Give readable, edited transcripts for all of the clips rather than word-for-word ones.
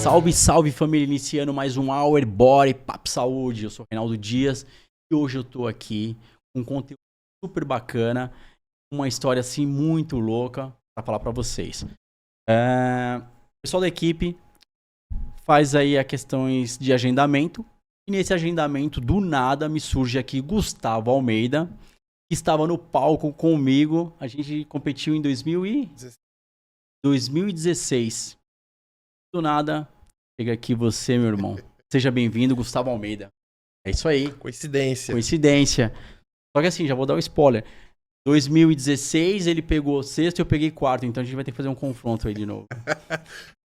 Salve, salve família, iniciando mais um Hour Body Papo Saúde. Eu sou o Reinaldo Dias e hoje eu tô aqui com um conteúdo super bacana, uma história assim muito louca pra falar pra vocês. O pessoal da equipe faz aí as questões de agendamento e nesse agendamento do nada me surge aqui Gustavo Almeida, que estava no palco comigo. A gente competiu em 2016. Do nada, chega aqui você, meu irmão. Seja bem-vindo, Gustavo Almeida. É isso aí. Coincidência. Só que assim, já vou dar um spoiler. 2016 ele pegou sexto e eu peguei quarto, então a gente vai ter que fazer um confronto aí de novo.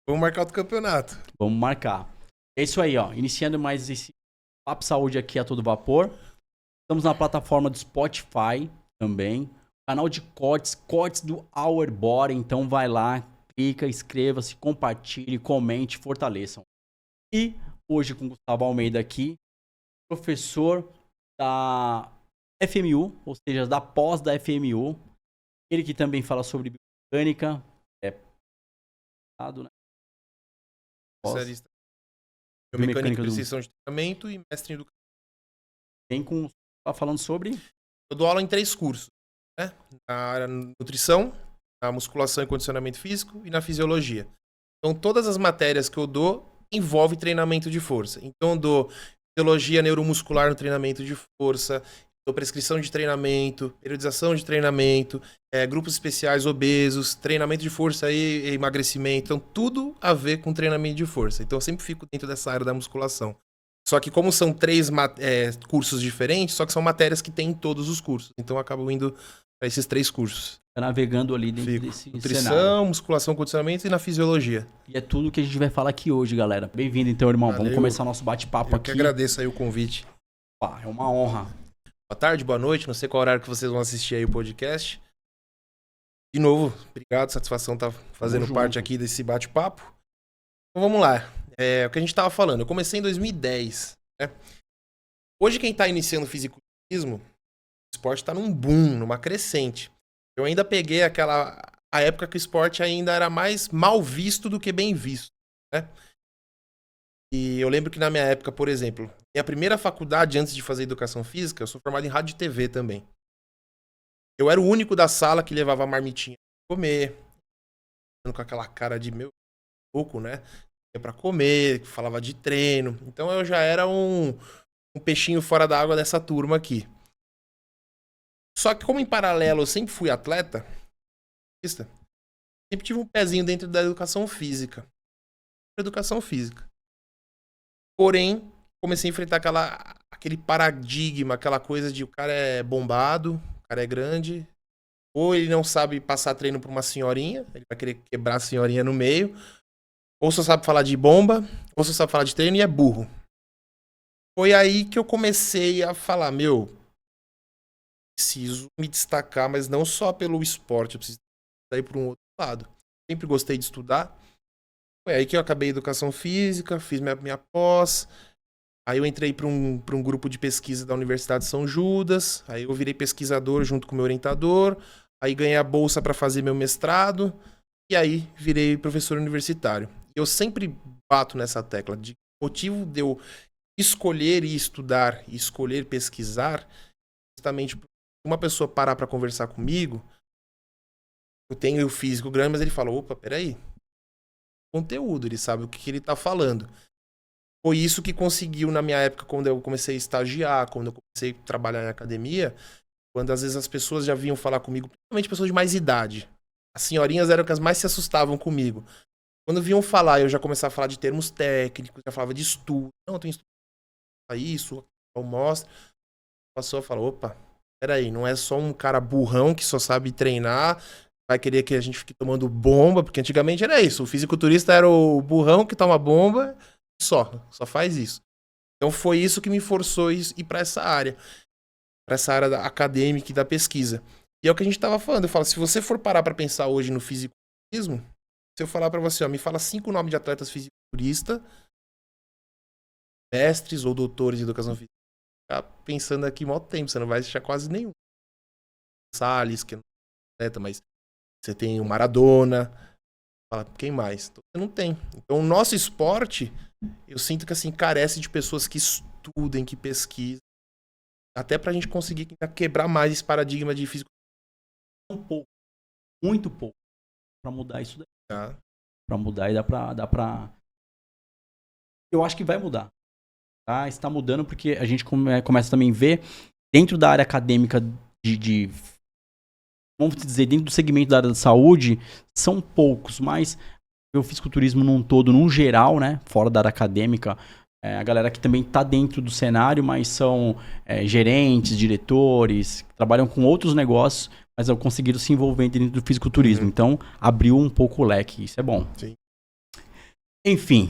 Vamos marcar outro campeonato. Vamos marcar. É isso aí, ó. Iniciando mais esse Papo Saúde aqui a todo vapor. Estamos na plataforma do Spotify também. Canal de cortes do Hour Body. Então vai lá, clica, inscreva-se, compartilhe, comente, fortaleçam. E hoje com o Gustavo Almeida aqui, professor da FMU, ou seja, da pós da FMU. Ele que também fala sobre biomecânica. Né? Especialista em biomecânica e precisão de treinamento e mestre em educação. Tá falando sobre? Eu dou aula em 3 cursos, né? Na área nutrição, na musculação e condicionamento físico e na fisiologia. Então todas as matérias que eu dou envolvem treinamento de força. Então eu dou fisiologia neuromuscular no treinamento de força, dou prescrição de treinamento, periodização de treinamento, grupos especiais obesos, treinamento de força e emagrecimento. Então tudo a ver com treinamento de força. Então eu sempre fico dentro dessa área da musculação. Só que como são 3 cursos diferentes, só que são matérias que tem em todos os cursos. Então eu acabo indo para esses 3 cursos. Tá navegando ali dentro desse nutrição, cenário. musculação, condicionamento e na fisiologia. E é tudo que a gente vai falar aqui hoje, galera. Bem-vindo então, irmão. Valeu. Vamos começar nosso bate-papo aqui. Eu que agradeço aí o convite. É uma honra. Boa tarde, boa noite. Não sei qual horário que vocês vão assistir aí o podcast. De novo, obrigado. Satisfação estar fazendo parte aqui desse bate-papo. Então vamos lá. O que a gente estava falando. Eu comecei em 2010. Né? Hoje quem está iniciando o fisiculturismo, o esporte está num boom, numa crescente. Eu ainda peguei a época que o esporte ainda era mais mal visto do que bem visto. Né? E eu lembro que na minha época, por exemplo, minha primeira faculdade antes de fazer educação física, eu sou formado em rádio e TV também. Eu era o único da sala que levava a marmitinha pra comer, com aquela cara de meu pouco, né? Ia pra comer, falava de treino. Então eu já era um peixinho fora da água dessa turma aqui. Só que como em paralelo eu sempre fui atleta, sempre tive um pezinho dentro da educação física. Porém, comecei a enfrentar aquele paradigma, aquela coisa de o cara é bombado, o cara é grande, ou ele não sabe passar treino pra uma senhorinha, ele vai querer quebrar a senhorinha no meio, ou só sabe falar de bomba, ou só sabe falar de treino e é burro. Foi aí que eu comecei a falar, preciso me destacar, mas não só pelo esporte, eu preciso sair para um outro lado. Sempre gostei de estudar. Foi aí que eu acabei educação física, fiz minha pós. Aí eu entrei para um grupo de pesquisa da Universidade de São Judas. Aí eu virei pesquisador junto com o meu orientador. Aí ganhei a bolsa para fazer meu mestrado. E aí virei professor universitário. Eu sempre bato nessa tecla de motivo de eu escolher e estudar e escolher pesquisar, justamente uma pessoa parar para conversar comigo, eu tenho o físico grande, mas ele fala, opa, peraí, conteúdo, ele sabe o que ele tá falando. Foi isso que conseguiu na minha época, quando eu comecei a estagiar, quando eu comecei a trabalhar em academia, quando às vezes as pessoas já vinham falar comigo, principalmente pessoas de mais idade. As senhorinhas eram as mais se assustavam comigo. Quando vinham falar, eu já começava a falar de termos técnicos, já falava de estudo. Não, eu tenho estudo para isso, eu mostro. A pessoa fala, opa, peraí, não é só um cara burrão que só sabe treinar, vai querer que a gente fique tomando bomba, porque antigamente era isso, o fisiculturista era o burrão que toma bomba, só faz isso. Então foi isso que me forçou a ir para essa área da acadêmica e da pesquisa. E é o que a gente tava falando, eu falo, se você for parar para pensar hoje no fisiculturismo, se eu falar para você, me fala 5 nomes de atletas fisiculturistas, mestres ou doutores em educação física. Tá pensando aqui mó tempo, você não vai achar quase nenhum. Salles, que é atleta, mas você tem o Maradona, Fala, quem mais? Então, você não tem. Então, o nosso esporte, eu sinto que assim, carece de pessoas que estudem, que pesquisem. Até pra gente conseguir quebrar mais esse paradigma de físico. Um pouco, muito pouco, pra mudar isso daí. Tá? Pra mudar e dá pra... Eu acho que vai mudar. Tá? Está mudando porque a gente começa também a ver dentro da área acadêmica vamos dizer, dentro do segmento da área da saúde, são poucos, mas o fisiculturismo num todo, num geral, né, fora da área acadêmica, a galera que também está dentro do cenário, mas são gerentes, diretores, que trabalham com outros negócios, mas conseguiram se envolver dentro do fisiculturismo. Então, abriu um pouco o leque, isso é bom. Sim. Enfim,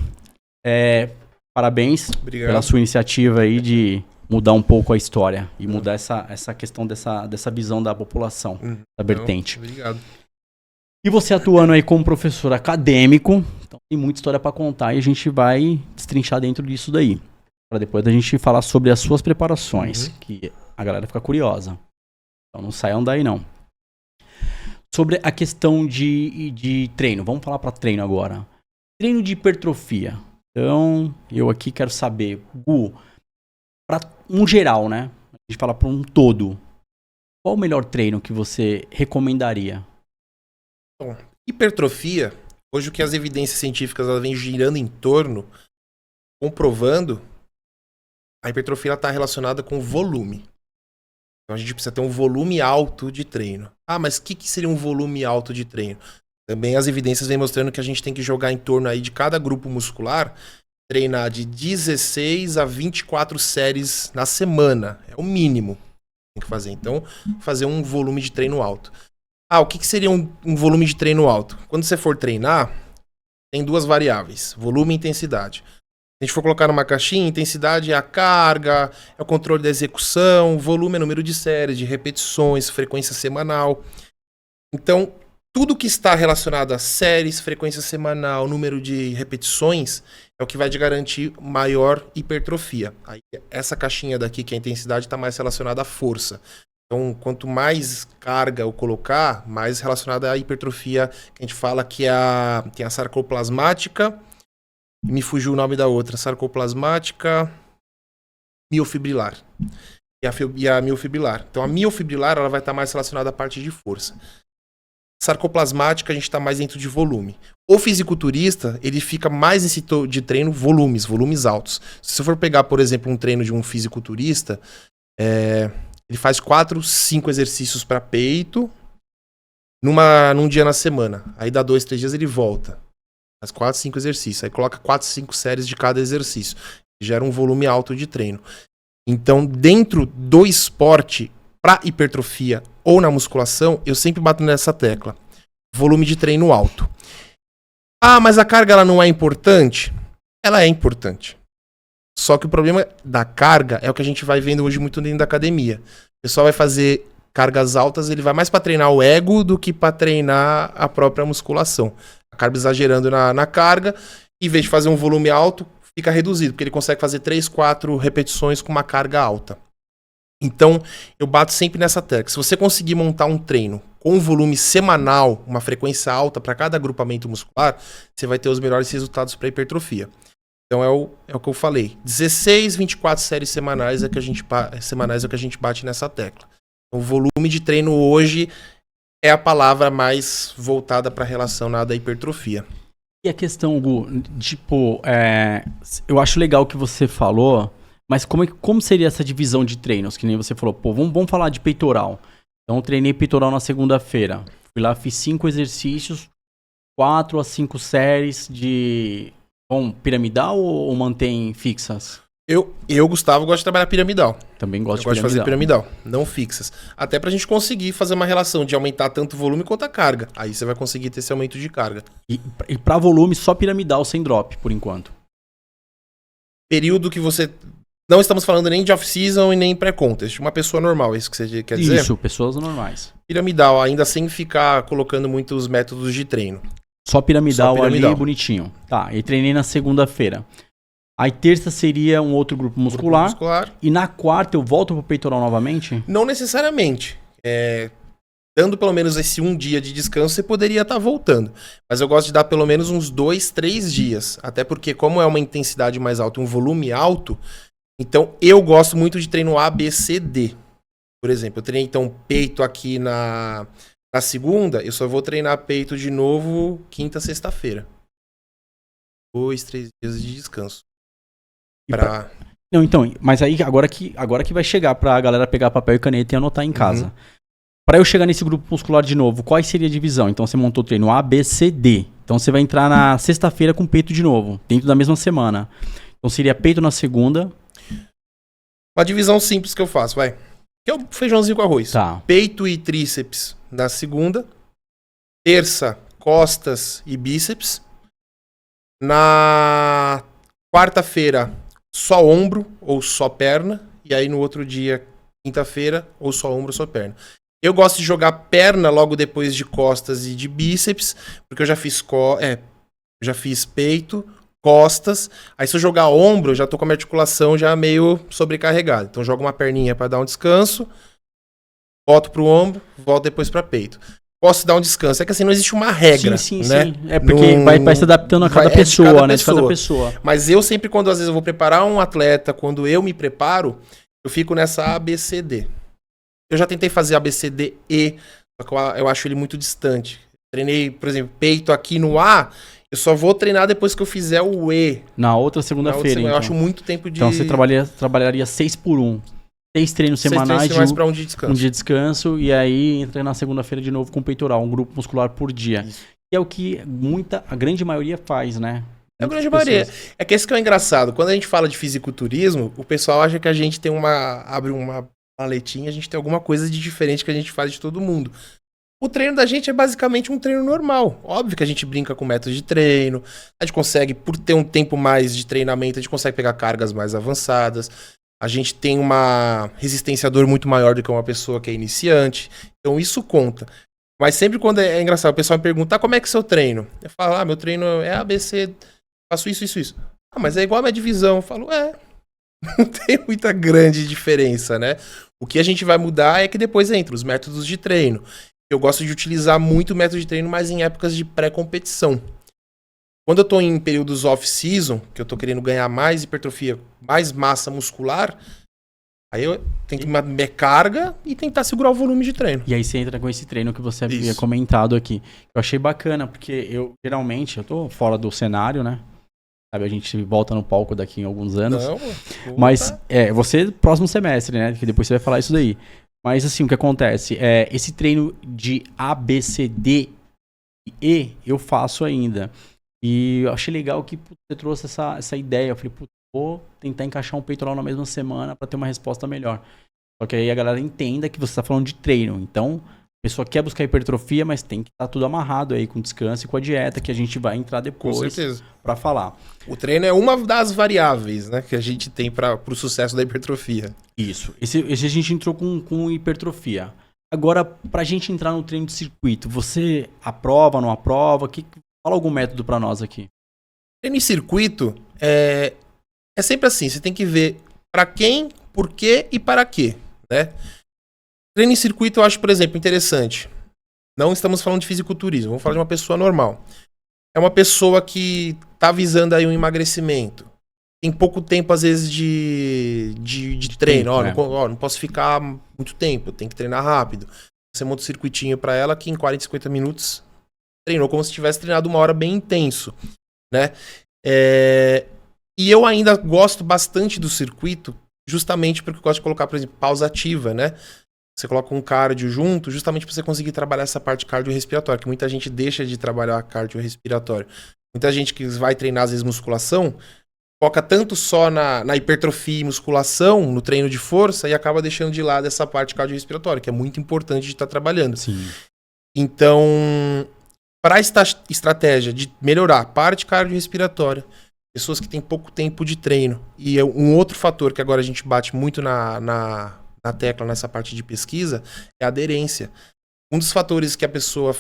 parabéns Obrigado. pela sua iniciativa aí de mudar um pouco a história e mudar essa questão dessa visão da população, da vertente. Obrigado. E você atuando aí como professor acadêmico, então tem muita história para contar e a gente vai destrinchar dentro disso daí. Para depois a gente falar sobre as suas preparações, que a galera fica curiosa. Então não saiam daí não. Sobre a questão de treino, vamos falar para treino agora. Treino de hipertrofia. Então, eu aqui quero saber, Gu, para um geral, né? A gente fala para um todo. Qual o melhor treino que você recomendaria? Bom, hipertrofia, hoje o que as evidências científicas elas vêm girando em torno, comprovando, a hipertrofia está relacionada com volume. Então a gente precisa ter um volume alto de treino. Ah, mas o que seria um volume alto de treino? Também as evidências vêm mostrando que a gente tem que jogar em torno aí de cada grupo muscular, treinar de 16 a 24 séries na semana. É o mínimo que tem que fazer. Então, fazer um volume de treino alto. Ah, o que seria um volume de treino alto? Quando você for treinar, tem duas variáveis, volume e intensidade. Se a gente for colocar numa caixinha, intensidade é a carga, é o controle da execução, volume é o número de séries, de repetições, frequência semanal. Então, tudo que está relacionado a séries, frequência semanal, número de repetições, é o que vai te garantir maior hipertrofia. Aí, essa caixinha daqui, que é a intensidade, está mais relacionada à força. Então, quanto mais carga eu colocar, mais relacionada à hipertrofia, que a gente fala que tem a sarcoplasmática, e me fugiu o nome da outra, sarcoplasmática miofibrilar. E a miofibrilar. Então, a miofibrilar ela vai estar mais relacionada à parte de força. Sarcoplasmática, a gente está mais dentro de volume. O fisiculturista, ele fica mais nesse de treino volumes altos. Se você for pegar, por exemplo, um treino de um fisiculturista, ele faz 4, 5 exercícios para peito num dia na semana. Aí dá 2, 3 dias ele volta. Faz 4, 5 exercícios. Aí coloca 4, 5 séries de cada exercício. Gera um volume alto de treino. Então, dentro do esporte, para hipertrofia ou na musculação, eu sempre bato nessa tecla. Volume de treino alto. Ah, mas a carga ela não é importante? Ela é importante. Só que o problema da carga é o que a gente vai vendo hoje muito dentro da academia. O pessoal vai fazer cargas altas, ele vai mais para treinar o ego do que para treinar a própria musculação. Acaba exagerando na carga, em vez de fazer um volume alto, fica reduzido, porque ele consegue fazer 3, 4 repetições com uma carga alta. Então, eu bato sempre nessa tecla. Se você conseguir montar um treino com um volume semanal, uma frequência alta para cada agrupamento muscular, você vai ter os melhores resultados para hipertrofia. Então, é o que eu falei. 16, 24 séries semanais é que a gente bate nessa tecla. Então, o volume de treino hoje é a palavra mais voltada para a relação da hipertrofia. E a questão, Gu, tipo, eu acho legal o que você falou, mas como seria essa divisão de treinos? Que nem você falou, pô, vamos falar de peitoral. Então, eu treinei peitoral na segunda-feira. Fui lá, fiz 5 exercícios, 4 a 5 séries de... Bom, piramidal ou mantém fixas? Eu, Gustavo, gosto de trabalhar piramidal. Também gosto de piramidal. Fazer piramidal, não fixas. Até pra gente conseguir fazer uma relação de aumentar tanto o volume quanto a carga. Aí você vai conseguir ter esse aumento de carga. E pra volume, só piramidal sem drop, por enquanto. Período que você... Não estamos falando nem de off-season e nem pré-contest. Uma pessoa normal, é isso que você quer dizer? Isso, pessoas normais. Piramidal, ainda sem ficar colocando muitos métodos de treino. Só piramidal ali, bonitinho. Tá, e treinei na segunda-feira. Aí terça seria um outro grupo muscular. E na quarta eu volto pro peitoral novamente? Não necessariamente. dando pelo menos esse 1 dia de descanso, você poderia estar voltando. Mas eu gosto de dar pelo menos uns 2, 3 dias. Até porque, como é uma intensidade mais alta, um volume alto, então eu gosto muito de treino A, B, C, D. Por exemplo, eu treinei então peito aqui na segunda, eu só vou treinar peito de novo quinta, sexta-feira. 2, 3 dias de descanso. Não, então, mas aí agora que vai chegar pra galera pegar papel e caneta e anotar em casa. Pra eu chegar nesse grupo muscular de novo, qual seria a divisão? Então você montou o treino A, B, C, D. Então você vai entrar na sexta-feira com peito de novo, dentro da mesma semana. Então seria peito na segunda. Uma divisão simples que eu faço, vai. Que é o feijãozinho com arroz. Tá. Peito e tríceps na segunda. Terça, costas e bíceps. Na quarta-feira, só ombro ou só perna. E aí no outro dia, quinta-feira, ou só ombro ou só perna. Eu gosto de jogar perna logo depois de costas e de bíceps, porque eu já fiz já fiz peito, costas. Aí se eu jogar ombro, eu já tô com a minha articulação já meio sobrecarregada. Então eu jogo uma perninha para dar um descanso, volto pro ombro, volto depois para peito. Posso dar um descanso. É que assim, não existe uma regra, sim, né? Sim. É porque vai se adaptando a cada pessoa, né? De cada pessoa. Mas eu sempre, quando às vezes eu vou preparar um atleta, quando eu me preparo, eu fico nessa ABCD. Eu já tentei fazer ABCDE, só que eu acho ele muito distante. Treinei, por exemplo, peito aqui no A, eu só vou treinar depois que eu fizer o E. Na outra segunda-feira, então. Eu acho muito tempo de... Então você trabalharia 6x1. 6 treinos semanais para um dia de descanso. Um dia de descanso, e aí entra na segunda-feira de novo com peitoral, um grupo muscular por dia. Isso. Que é o que a grande maioria faz, né? A grande maioria. É que esse que é o engraçado. Quando a gente fala de fisiculturismo, o pessoal acha que a gente tem abre uma maletinha, a gente tem alguma coisa de diferente que a gente faz de todo mundo. O treino da gente é basicamente um treino normal. Óbvio que a gente brinca com métodos de treino, a gente consegue, por ter um tempo mais de treinamento, a gente consegue pegar cargas mais avançadas, a gente tem uma resistência à dor muito maior do que uma pessoa que é iniciante, então isso conta. Mas sempre quando é engraçado, o pessoal me pergunta, como é que é o seu treino? Eu falo, meu treino é ABC, faço isso. Ah, mas é igual a minha divisão. Eu falo, não tem muita grande diferença, né? O que a gente vai mudar é que depois entra os métodos de treino. Eu gosto de utilizar muito o método de treino, mas em épocas de pré-competição. Quando eu tô em períodos off-season, que eu tô querendo ganhar mais hipertrofia, mais massa muscular, aí eu tenho que minha carga e tentar segurar o volume de treino. E aí você entra com esse treino que você havia comentado aqui. Eu achei bacana, porque eu tô fora do cenário, né? Sabe, a gente volta no palco daqui em alguns anos. Não, mas você próximo semestre, né? Que depois você vai falar isso daí. Mas assim, o que acontece? Esse treino de A, B, C, D e E eu faço ainda. E eu achei legal que você trouxe essa ideia. Eu falei, vou tentar encaixar um peitoral na mesma semana para ter uma resposta melhor. Só que aí a galera entenda que você está falando de treino. Então, a pessoa quer buscar hipertrofia, mas tem que estar tudo amarrado aí com descanso e com a dieta, que a gente vai entrar depois para falar. O treino é uma das variáveis, né, que a gente tem para o sucesso da hipertrofia. Isso. Esse a gente entrou com hipertrofia. Agora, para a gente entrar no treino de circuito, você aprova, não aprova? Fala algum método para nós aqui. Treino em circuito é sempre assim, você tem que ver para quem, por quê e para quê, né? Treino em circuito eu acho, por exemplo, interessante. Não estamos falando de fisiculturismo, vamos falar de uma pessoa normal. É uma pessoa que está visando aí um emagrecimento. Tem pouco tempo, às vezes, de treino. Não posso ficar muito tempo, tem que treinar rápido. Você monta um circuitinho para ela que em 40, 50 minutos treinou como se tivesse treinado 1 hora bem intenso, né? E eu ainda gosto bastante do circuito, justamente porque eu gosto de colocar, por exemplo, pausa ativa, né? Você coloca um cardio junto, justamente para você conseguir trabalhar essa parte cardiorrespiratória, que muita gente deixa de trabalhar cardiorrespiratório. Muita gente que vai treinar, às vezes, musculação, foca tanto só na hipertrofia e musculação, no treino de força, e acaba deixando de lado essa parte cardiorrespiratória, que é muito importante de estar trabalhando. Sim. Então, para esta estratégia de melhorar a parte cardiorrespiratória, pessoas que têm pouco tempo de treino, e um outro fator que agora a gente bate muito na tecla nessa parte de pesquisa é a aderência. Um dos fatores que a pessoa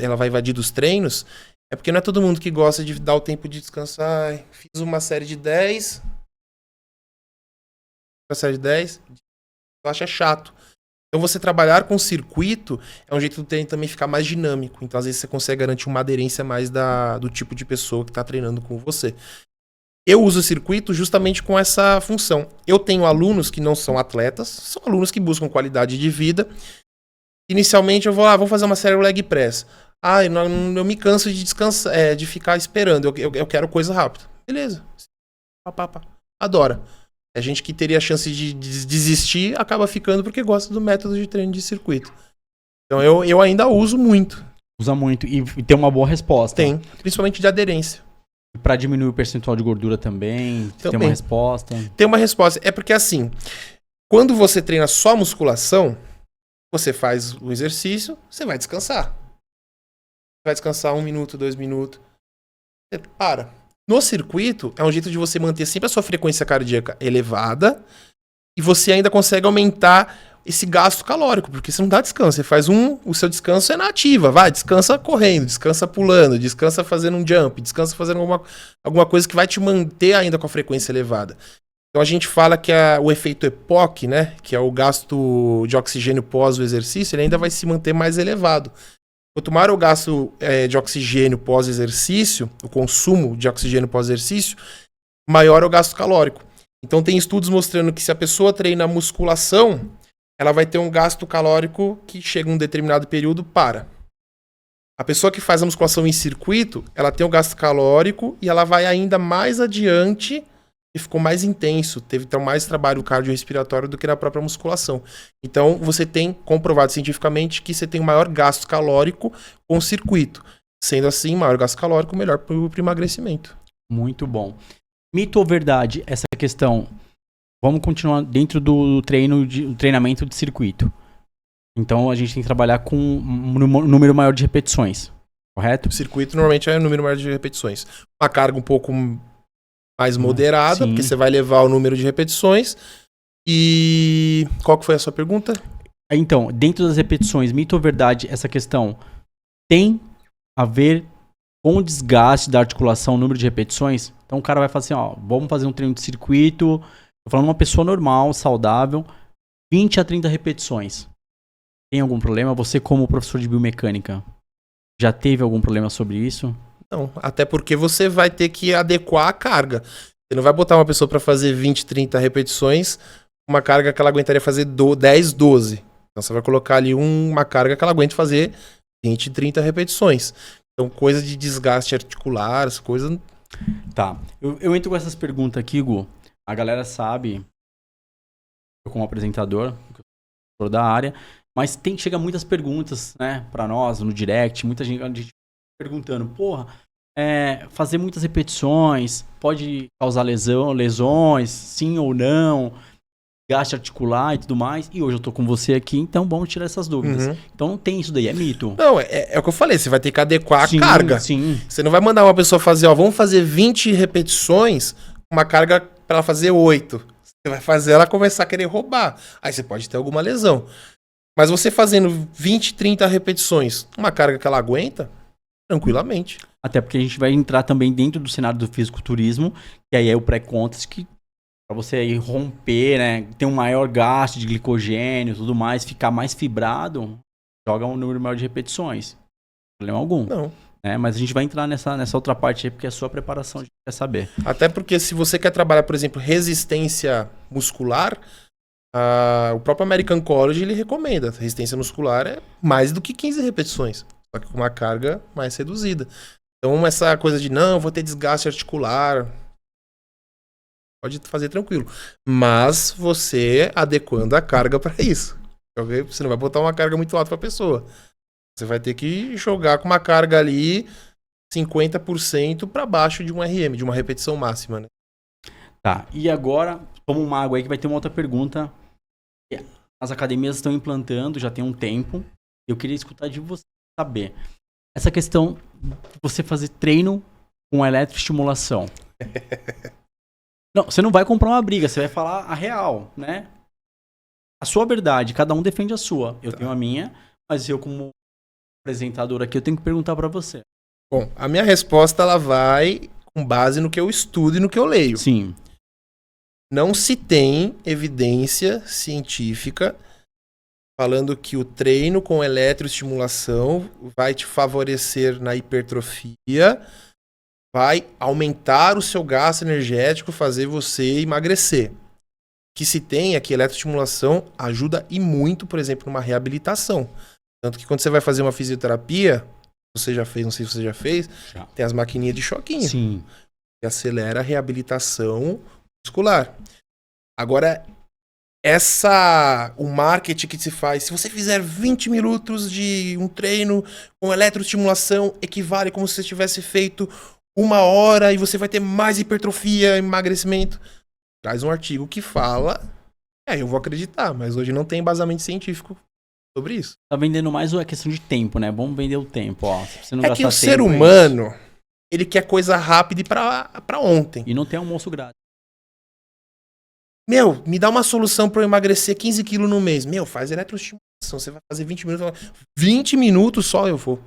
ela vai evadir dos treinos é porque não é todo mundo que gosta de dar o tempo de descansar. Fiz uma série de 10. Uma série de 10. Eu acho chato. Então você trabalhar com circuito é um jeito do treino também ficar mais dinâmico. Então às vezes você consegue garantir uma aderência mais do tipo de pessoa que está treinando com você. Eu uso o circuito justamente com essa função. Eu tenho alunos que não são atletas, são alunos que buscam qualidade de vida. Inicialmente eu vou lá, vamos fazer uma série leg press. Eu me canso de descansar, de ficar esperando. Eu quero coisa rápida. Beleza. Adora. A gente que teria a chance de desistir acaba ficando porque gosta do método de treino de circuito. Então eu ainda uso muito. Usa muito e tem uma boa resposta. Tem, principalmente de aderência. Para diminuir o percentual de gordura também, tem uma resposta. Tem uma resposta. É porque assim, quando você treina só musculação, você faz o exercício, você vai descansar. Vai descansar 1 minuto, 2 minutos. Você para. No circuito, é um jeito de você manter sempre a sua frequência cardíaca elevada e você ainda consegue aumentar esse gasto calórico, porque você não dá descanso. Você faz o seu descanso é na ativa. Vai, descansa correndo, descansa pulando, descansa fazendo um jump, descansa fazendo alguma coisa que vai te manter ainda com a frequência elevada. Então a gente fala que o efeito EPOC, né, que é o gasto de oxigênio pós o exercício, ele ainda vai se manter mais elevado. Quanto maior o gasto de oxigênio pós-exercício, o consumo de oxigênio pós-exercício, maior é o gasto calórico. Então tem estudos mostrando que se a pessoa treina musculação, ela vai ter um gasto calórico que chega em um determinado período para. A pessoa que faz a musculação em circuito, ela tem um gasto calórico e ela vai ainda mais adiante e ficou mais intenso, teve então mais trabalho cardiorrespiratório do que na própria musculação. Então você tem comprovado cientificamente que você tem um maior gasto calórico com o circuito. Sendo assim, maior gasto calórico, melhor para o emagrecimento. Muito bom. Mito ou verdade, essa questão? Vamos continuar dentro do treinamento de circuito. Então a gente tem que trabalhar com um número maior de repetições, correto? O circuito normalmente é um número maior de repetições. Uma carga um pouco mais moderada, porque você vai levar o número de repetições. E qual que foi a sua pergunta? Então, dentro das repetições, mito ou verdade, essa questão tem a ver com o desgaste da articulação, o número de repetições? Então o cara vai falar assim, ó, vamos fazer um treino de circuito, tô falando uma pessoa normal, saudável, 20 a 30 repetições. Tem algum problema? Você como professor de biomecânica, já teve algum problema sobre isso? Não, até porque você vai ter que adequar a carga. Você não vai botar uma pessoa para fazer 20, 30 repetições, uma carga que ela aguentaria fazer 10, 12. Então você vai colocar ali uma carga que ela aguente fazer 20, 30 repetições. Então coisa de desgaste articular, as coisas... Tá, eu entro com essas perguntas aqui, Gu. A galera sabe, eu como apresentador, da área, mas chega muitas perguntas, né, pra nós, no direct, muita gente perguntando, porra, fazer muitas repetições pode causar lesões, sim ou não, gasto articular e tudo mais, e hoje eu tô com você aqui, então vamos tirar essas dúvidas. Uhum. Então não tem isso daí, é mito. Não, é o que eu falei, você vai ter que adequar Sim, a carga. Sim. Você não vai mandar uma pessoa fazer, ó, vamos fazer 20 repetições, uma carga pra ela fazer 8. Você vai fazer ela começar a querer roubar. Aí você pode ter alguma lesão. Mas você fazendo 20, 30 repetições, uma carga que ela aguenta, tranquilamente. Até porque a gente vai entrar também dentro do cenário do fisiculturismo, que aí é o pré-contest, que pra você aí romper, né, ter um maior gasto de glicogênio e tudo mais, ficar mais fibrado, joga um número maior de repetições. Problema algum. Não. Mas a gente vai entrar nessa outra parte aí, porque é a sua preparação a gente quer saber. Até porque se você quer trabalhar, por exemplo, resistência muscular, o próprio American College ele recomenda. Resistência muscular é mais do que 15 repetições, só que com uma carga mais reduzida. Então essa coisa de não, vou ter desgaste articular, pode fazer tranquilo. Mas você adequando a carga para isso. Okay? Você não vai botar uma carga muito alta para a pessoa. Você vai ter que jogar com uma carga ali 50% para baixo de um RM, de uma repetição máxima, né? Tá, e agora, toma uma água aí que vai ter uma outra pergunta. As academias estão implantando, já tem um tempo. Eu queria escutar de você saber. Essa questão de você fazer treino com eletroestimulação. Não, você não vai comprar uma briga, você vai falar a real, né? A sua verdade, cada um defende a sua. Eu tenho a minha, mas eu como apresentador aqui, eu tenho que perguntar pra você. Bom, a minha resposta ela vai com base no que eu estudo e no que eu leio. Sim. Não se tem evidência científica falando que o treino com eletroestimulação vai te favorecer na hipertrofia, vai aumentar o seu gasto energético, fazer você emagrecer. Que se tem é que eletroestimulação ajuda e muito, por exemplo, numa reabilitação. Tanto que quando você vai fazer uma fisioterapia, você já fez, não sei se você já fez, Já. tem as maquininhas de choquinho. Sim. Que acelera a reabilitação muscular. Agora, o marketing que se faz, se você fizer 20 minutos de um treino com eletroestimulação, equivale como se você tivesse feito 1 hora e você vai ter mais hipertrofia, emagrecimento. Traz um artigo que fala, eu vou acreditar, mas hoje não tem embasamento científico sobre isso. Tá vendendo mais a questão de tempo, né? Vamos vender o tempo, ó. Se você não É gastar que o ser tempo, humano, ele quer coisa rápida e pra ontem. E não tem almoço grátis. Meu, me dá uma solução pra eu emagrecer 15 quilos no mês. Meu, faz eletroestimulação. Você vai fazer 20 minutos. 20 minutos só eu vou.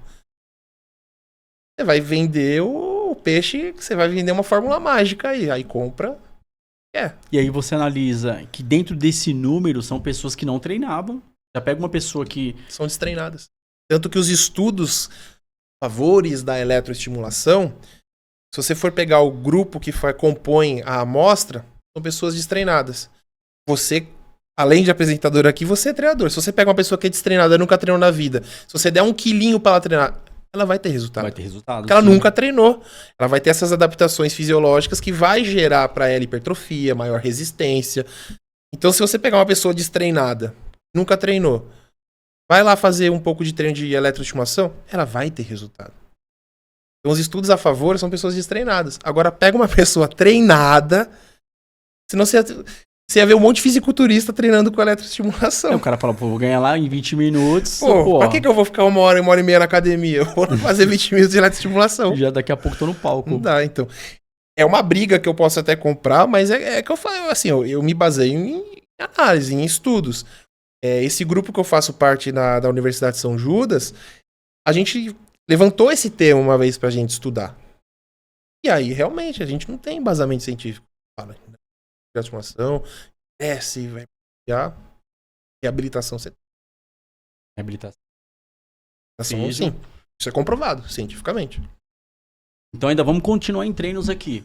Você vai vender o peixe, você vai vender uma fórmula mágica aí. Aí compra. E aí você analisa que dentro desse número são pessoas que não treinavam. Já pega uma pessoa que... São destreinadas. Tanto que os estudos a favores da eletroestimulação, se você for pegar o grupo que compõe a amostra, são pessoas destreinadas. Você, além de apresentador aqui, você é treinador. Se você pega uma pessoa que é destreinada, nunca treinou na vida, se você der 1 quilinho pra ela treinar, ela vai ter resultado. Vai ter resultado. Porque ela sim. nunca treinou. Ela vai ter essas adaptações fisiológicas que vai gerar pra ela hipertrofia, maior resistência. Então, se você pegar uma pessoa destreinada, nunca treinou, vai lá fazer um pouco de treino de eletroestimulação, ela vai ter resultado. Então, os estudos a favor são pessoas destreinadas. Agora, pega uma pessoa treinada, senão você ia ver um monte de fisiculturista treinando com eletroestimulação. Aí o cara fala, pô, vou ganhar lá em 20 minutos. Pô, pra que eu vou ficar 1 hora e meia na academia? Eu vou fazer 20 minutos de eletroestimulação. Já daqui a pouco tô no palco. Não dá, então. É uma briga que eu posso até comprar, mas é que eu falo assim, eu me baseio em análise, em estudos. Esse grupo que eu faço parte da Universidade de São Judas, a gente levantou esse tema uma vez pra gente estudar. E aí, realmente, a gente não tem embasamento científico. Fala, eletroestimulação, desce, vai a reabilitação. Reabilitação. Sim. Isso é comprovado, cientificamente. Então ainda vamos continuar em treinos aqui.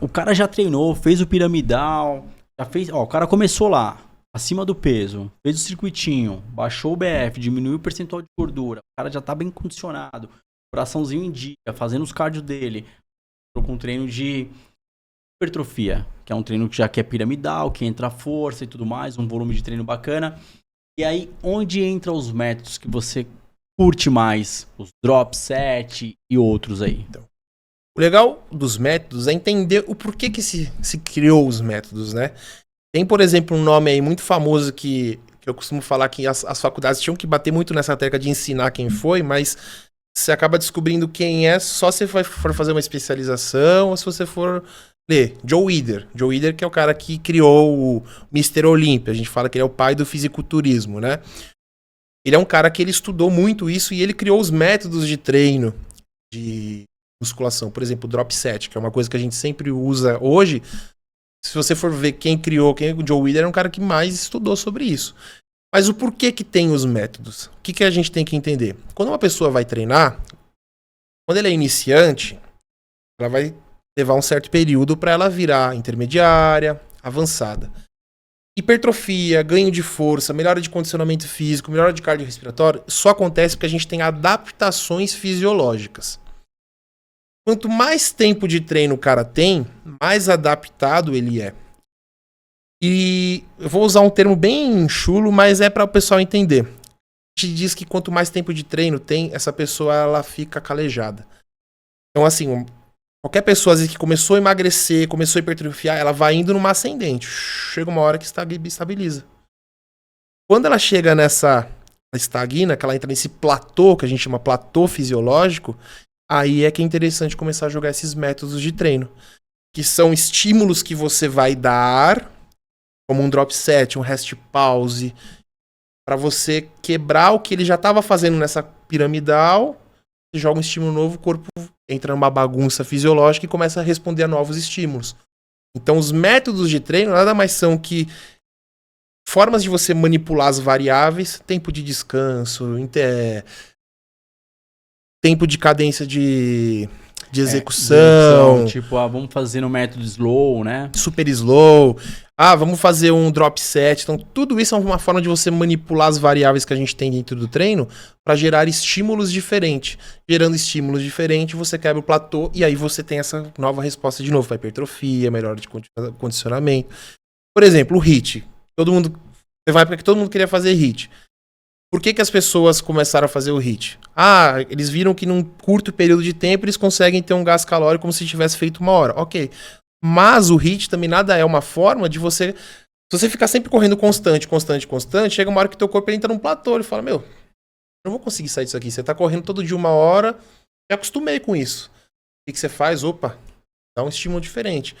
O cara já treinou, fez o piramidal, já fez, o cara começou lá, acima do peso, fez o circuitinho, baixou o BF, diminuiu o percentual de gordura, o cara já tá bem condicionado, coraçãozinho em dia, fazendo os cardio dele, com um treino de hipertrofia, que é um treino que já é piramidal, que entra força e tudo mais, um volume de treino bacana. E aí, onde entram os métodos que você curte mais? Os drop set e outros aí. Então, o legal dos métodos é entender o porquê que se criou os métodos, né? Tem, por exemplo, um nome aí muito famoso que eu costumo falar que as faculdades tinham que bater muito nessa tecla de ensinar quem foi, mas você acaba descobrindo quem é só se for fazer uma especialização ou se você for ler. Joe Weider. Joe Weider, que é o cara que criou o Mr. Olympia. A gente fala que ele é o pai do fisiculturismo, né? Ele é um cara que ele estudou muito isso e ele criou os métodos de treino de musculação. Por exemplo, o drop set, que é uma coisa que a gente sempre usa hoje. Se você for ver quem criou, o Joe Weider é um cara que mais estudou sobre isso. Mas o porquê que tem os métodos? O que a gente tem que entender? Quando uma pessoa vai treinar, quando ela é iniciante, ela vai levar um certo período para ela virar intermediária, avançada. Hipertrofia, ganho de força, melhora de condicionamento físico, melhora de cardiorrespiratório, só acontece porque a gente tem adaptações fisiológicas. Quanto mais tempo de treino o cara tem, mais adaptado ele é. E eu vou usar um termo bem chulo, mas é para o pessoal entender. A gente diz que quanto mais tempo de treino tem, essa pessoa ela fica calejada. Então, assim, qualquer pessoa às vezes, que começou a emagrecer, começou a hipertrofiar, ela vai indo numa ascendente. Chega uma hora que estabiliza. Quando ela chega nessa estagna, que ela entra nesse platô, que a gente chama platô fisiológico, aí é que é interessante começar a jogar esses métodos de treino. Que são estímulos que você vai dar, como um drop set, um rest pause, para você quebrar o que ele já estava fazendo nessa piramidal. Você joga um estímulo novo, o corpo entra numa bagunça fisiológica e começa a responder a novos estímulos. Então, os métodos de treino nada mais são que formas de você manipular as variáveis, tempo de descanso, tempo de cadência de execução, tipo, vamos fazer no método slow, né? super slow, vamos fazer um drop set. Então, tudo isso é uma forma de você manipular as variáveis que a gente tem dentro do treino para gerar estímulos diferentes. Gerando estímulos diferentes, você quebra o platô e aí você tem essa nova resposta de novo para hipertrofia, melhora de condicionamento. Por exemplo, o HIIT. Você vai para que todo mundo queria fazer HIIT. Por que as pessoas começaram a fazer o HIIT? Eles viram que num curto período de tempo eles conseguem ter um gasto calórico como se tivesse feito 1 hora. Ok. Mas o HIIT também nada é uma forma de você... Se você ficar sempre correndo constante, chega uma hora que teu corpo entra num platô. Ele fala, eu não vou conseguir sair disso aqui. Você tá correndo todo dia 1 hora, já acostumei com isso. O que você faz? Opa, dá um estímulo diferente.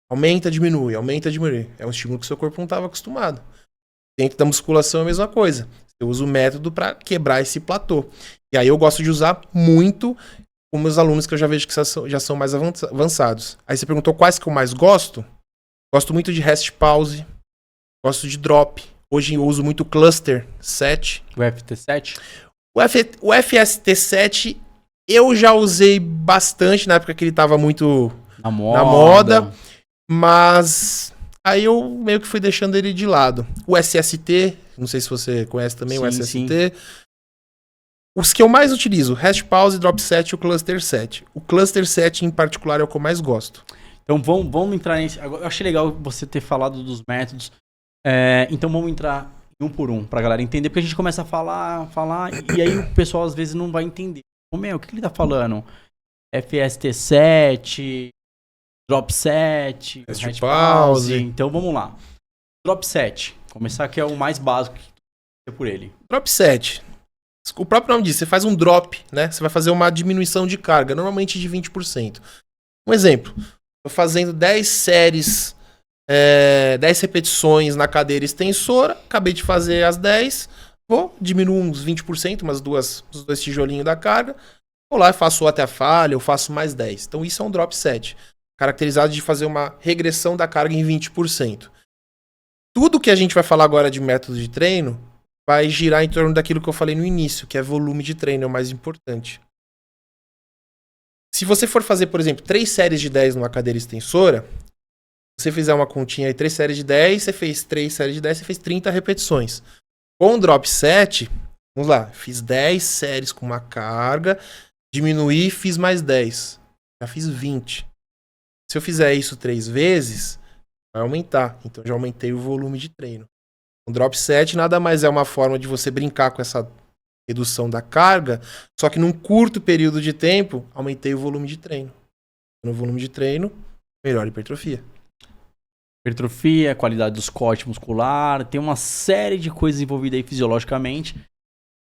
Aumenta, diminui. É um estímulo que seu corpo não estava acostumado. Dentro da musculação é a mesma coisa. Eu uso o método para quebrar esse platô. E aí eu gosto de usar muito com meus alunos que eu já vejo que já são mais avançados. Aí você perguntou quais que eu mais gosto? Gosto muito de rest pause. Gosto de drop. Hoje eu uso muito cluster set. O FT7? O FST7 eu já usei bastante na época que ele estava muito na moda. Mas aí eu meio que fui deixando ele de lado. O SST, não sei se você conhece também, sim, o SST. Sim. Os que eu mais utilizo, rest pause, drop set e o cluster set. O cluster set em particular é o que eu mais gosto. Então vamos entrar nesse... Eu achei legal você ter falado dos métodos. Então vamos entrar um por um pra galera entender, porque a gente começa a falar, e aí o pessoal às vezes não vai entender. O que ele tá falando? FST7... Drop set, rest pause. Então vamos lá. Drop set. Começar que é o mais básico que é por ele. Drop set. O próprio nome diz, você faz um drop, né? Você vai fazer uma diminuição de carga, normalmente de 20%. Um exemplo. Estou fazendo 10 séries, 10 repetições na cadeira extensora. Acabei de fazer as 10. Vou diminuir uns 20%, os dois tijolinhos da carga. Vou lá e faço até a falha, eu faço mais 10. Então isso é um drop set. Caracterizado de fazer uma regressão da carga em 20%. Tudo que a gente vai falar agora de método de treino vai girar em torno daquilo que eu falei no início, que é volume de treino, é o mais importante. Se você for fazer, por exemplo, 3 séries de 10 numa cadeira extensora, se você fizer uma continha aí, 3 séries de 10, você fez 3 séries de 10, você fez 30 repetições. Com o drop set, vamos lá, fiz 10 séries com uma carga, diminuí, fiz mais 10. Já fiz 20. Se eu fizer isso 3 vezes, vai aumentar. Então já aumentei o volume de treino. O drop set nada mais é uma forma de você brincar com essa redução da carga, só que num curto período de tempo, aumentei o volume de treino. No volume de treino, melhor hipertrofia. Hipertrofia, qualidade dos cortes muscular, tem uma série de coisas envolvidas aí fisiologicamente.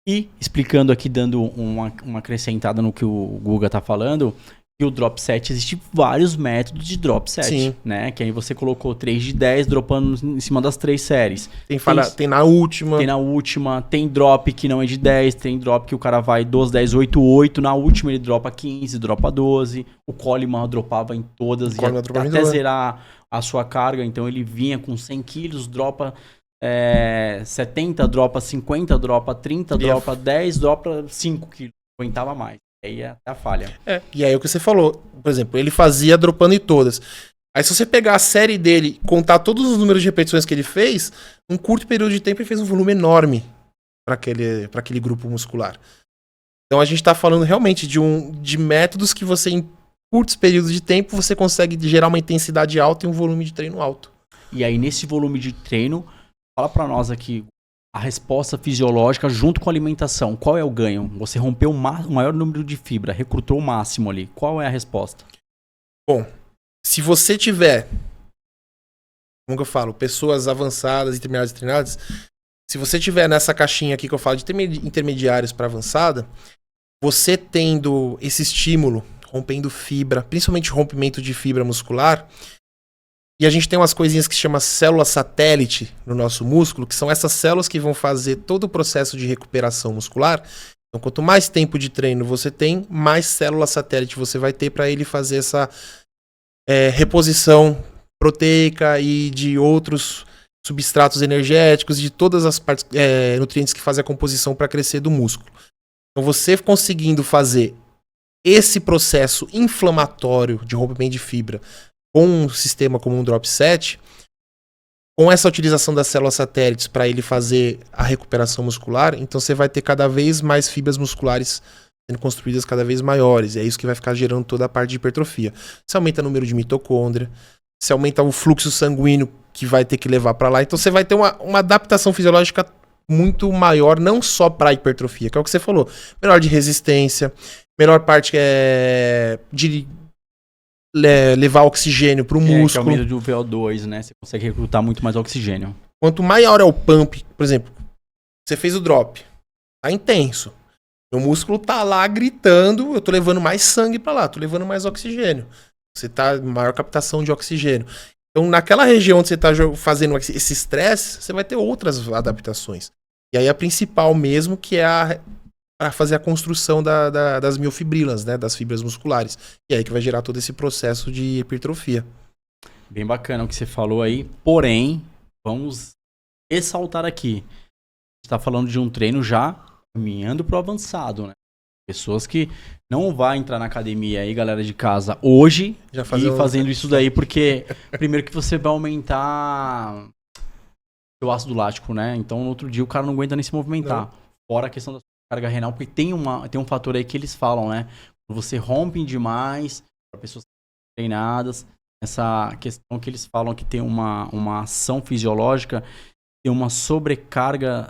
E explicando aqui, dando uma acrescentada no que o Guga tá falando... E o drop set, existem vários métodos de drop set, sim, né? Que aí você colocou 3 de 10 dropando em cima das 3 séries. Tem na última. Tem na última, tem drop que não é de 10, tem drop que o cara vai 12, 10, 8, 8. Na última ele dropa 15, dropa 12. O Coleman dropava em todas, até zerar a sua carga. Então ele vinha com 100 quilos, dropa 70, dropa 50, dropa 30, dropa 10, dropa 5 quilos. Aguentava mais. Aí é até a falha. E aí o que você falou, por exemplo, ele fazia dropando em todas. Aí se você pegar a série dele, contar todos os números de repetições que ele fez, num curto período de tempo ele fez um volume enorme para aquele grupo muscular. Então a gente está falando realmente de métodos que você, em curtos períodos de tempo, você consegue gerar uma intensidade alta e um volume de treino alto. E aí nesse volume de treino, fala para nós aqui, a resposta fisiológica junto com a alimentação, qual é o ganho? Você rompeu o maior número de fibra, recrutou o máximo ali. Qual é a resposta? Bom, se você tiver, como que eu falo, pessoas avançadas, intermediárias e treinadas, se você tiver nessa caixinha aqui que eu falo de intermediários para avançada, você tendo esse estímulo, rompendo fibra, principalmente rompimento de fibra muscular, e a gente tem umas coisinhas que se chama célula satélite no nosso músculo, que são essas células que vão fazer todo o processo de recuperação muscular. Então, quanto mais tempo de treino você tem, mais célula satélite você vai ter para ele fazer essa reposição proteica e de outros substratos energéticos, de todas as partes, nutrientes que fazem a composição para crescer do músculo. Então você conseguindo fazer esse processo inflamatório de rompimento de fibra com um sistema como um Drop Set, com essa utilização das células satélites para ele fazer a recuperação muscular, então você vai ter cada vez mais fibras musculares sendo construídas cada vez maiores. E é isso que vai ficar gerando toda a parte de hipertrofia. Você aumenta o número de mitocôndria, você aumenta o fluxo sanguíneo que vai ter que levar para lá. Então você vai ter uma adaptação fisiológica muito maior, não só para a hipertrofia, que é o que você falou. Menor de resistência, menor parte de levar oxigênio para o músculo. Que aumenta do VO2, né? Você consegue recrutar muito mais oxigênio. Quanto maior é o pump, por exemplo, você fez o drop, tá intenso. Meu músculo tá lá gritando, eu tô levando mais sangue para lá, tô levando mais oxigênio. Você tá maior captação de oxigênio. Então, naquela região onde você tá fazendo esse estresse, você vai ter outras adaptações. E aí a principal mesmo, que é para fazer a construção das miofibrilas, né, das fibras musculares. E aí que vai gerar todo esse processo de hipertrofia. Bem bacana o que você falou aí. Porém, vamos ressaltar aqui. A gente está falando de um treino já caminhando para o avançado, né? Pessoas que não vão entrar na academia aí, galera de casa, hoje já fazendo isso daí, porque primeiro que você vai aumentar o ácido lático, né? Então, no outro dia o cara não aguenta nem se movimentar. Não. Fora a questão da carga renal, porque tem um fator aí que eles falam, né? Você rompe demais, para pessoas treinadas, essa questão que eles falam que tem uma ação fisiológica, tem uma sobrecarga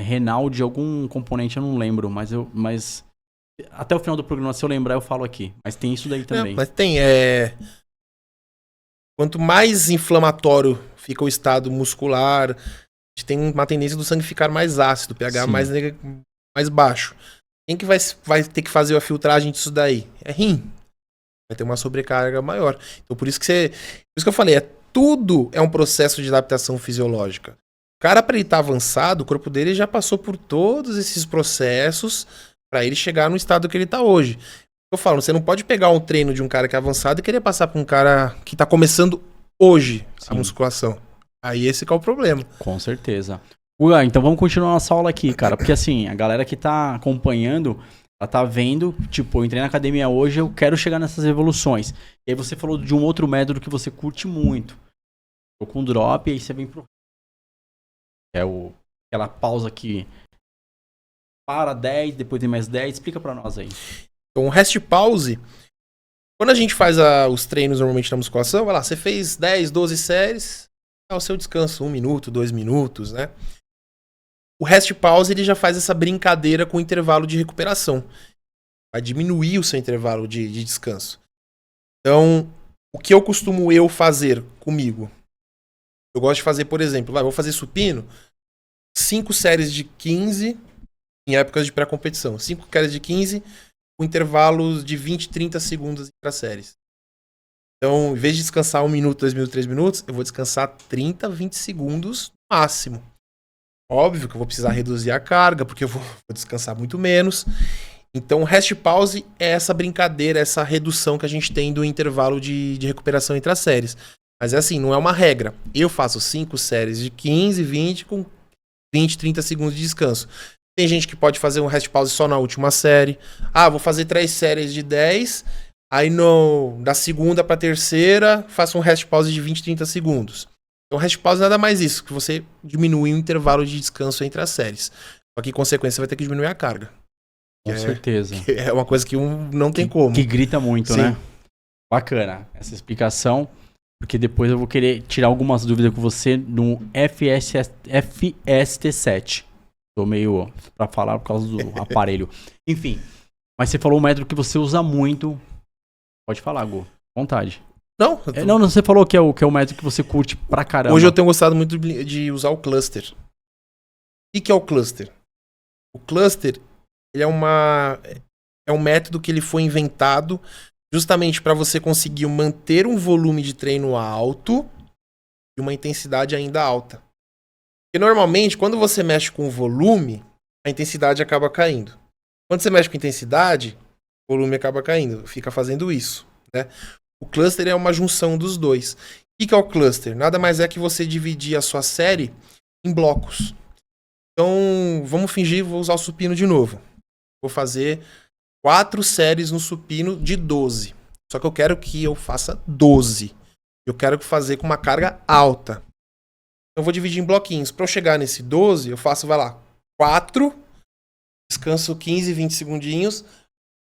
renal de algum componente, eu não lembro, mas até o final do programa, se eu lembrar, eu falo aqui. Mas tem isso daí também. Mas tem, quanto mais inflamatório fica o estado muscular, a gente tem uma tendência do sangue ficar mais ácido, pH mais baixo. Quem que vai ter que fazer a filtragem disso daí? É rim. Vai ter uma sobrecarga maior. Então por isso que eu falei, tudo é um processo de adaptação fisiológica. O cara, para ele estar avançado, o corpo dele já passou por todos esses processos para ele chegar no estado que ele está hoje. Eu falo, você não pode pegar um treino de um cara que é avançado e querer passar para um cara que está começando hoje a musculação. Aí esse que é o problema. Com certeza. Ué, então vamos continuar nossa aula aqui, cara. Porque assim, a galera que tá acompanhando, ela tá vendo, tipo, eu entrei na academia hoje, eu quero chegar nessas evoluções. E aí você falou de um outro método que você curte muito. Tô com drop e aí você vem pro... aquela pausa que para 10, depois tem mais 10. Explica pra nós aí. Então, o rest pause, quando a gente faz os treinos normalmente na musculação, vai lá, você fez 10, 12 séries, dá o seu descanso, 1 minuto, 2 minutos, né? O rest pause, ele já faz essa brincadeira com o intervalo de recuperação. Vai diminuir o seu intervalo de descanso. Então, o que eu costumo fazer comigo? Eu gosto de fazer, por exemplo, vou fazer supino, 5 séries de 15 em épocas de pré-competição. 5 séries de 15 com intervalos de 20, 30 segundos entre as séries. Então, em vez de descansar 1 minuto, 2 minutos, 3 minutos, eu vou descansar 30, 20 segundos no máximo. Óbvio que eu vou precisar reduzir a carga, porque eu vou descansar muito menos. Então, o rest pause é essa brincadeira, essa redução que a gente tem do intervalo de recuperação entre as séries. Mas é assim, não é uma regra. Eu faço 5 séries de 15, 20 com 20, 30 segundos de descanso. Tem gente que pode fazer um rest pause só na última série. Vou fazer 3 séries de 10, aí da segunda para terceira faço um rest pause de 20, 30 segundos. Então, o rest pause nada mais isso, que você diminui o intervalo de descanso entre as séries. Só que, em consequência, você vai ter que diminuir a carga. Com certeza. É uma coisa que não tem como. Que grita muito, Sim. né? Bacana essa explicação, porque depois eu vou querer tirar algumas dúvidas com você no FST7. Tô meio pra falar por causa do aparelho. Enfim, mas você falou um método que você usa muito. Pode falar, Gu. Vontade. Não, você falou que é o método que você curte pra caramba. Hoje eu tenho gostado muito de usar o cluster. O que é o cluster? O cluster, ele é um método que ele foi inventado justamente para você conseguir manter um volume de treino alto e uma intensidade ainda alta. Porque normalmente, quando você mexe com o volume, a intensidade acaba caindo. Quando você mexe com intensidade, o volume acaba caindo. Fica fazendo isso, né? O cluster é uma junção dos dois. que é o cluster? Nada mais é que você dividir a sua série em blocos. Então, vamos fingir, vou usar o supino de novo. Vou fazer 4 séries no supino de 12. Só que eu quero que eu faça 12. Eu quero fazer com uma carga alta. Então, eu vou dividir em bloquinhos. Para eu chegar nesse 12, eu faço, vai lá, 4, descanso 15, 20 segundinhos,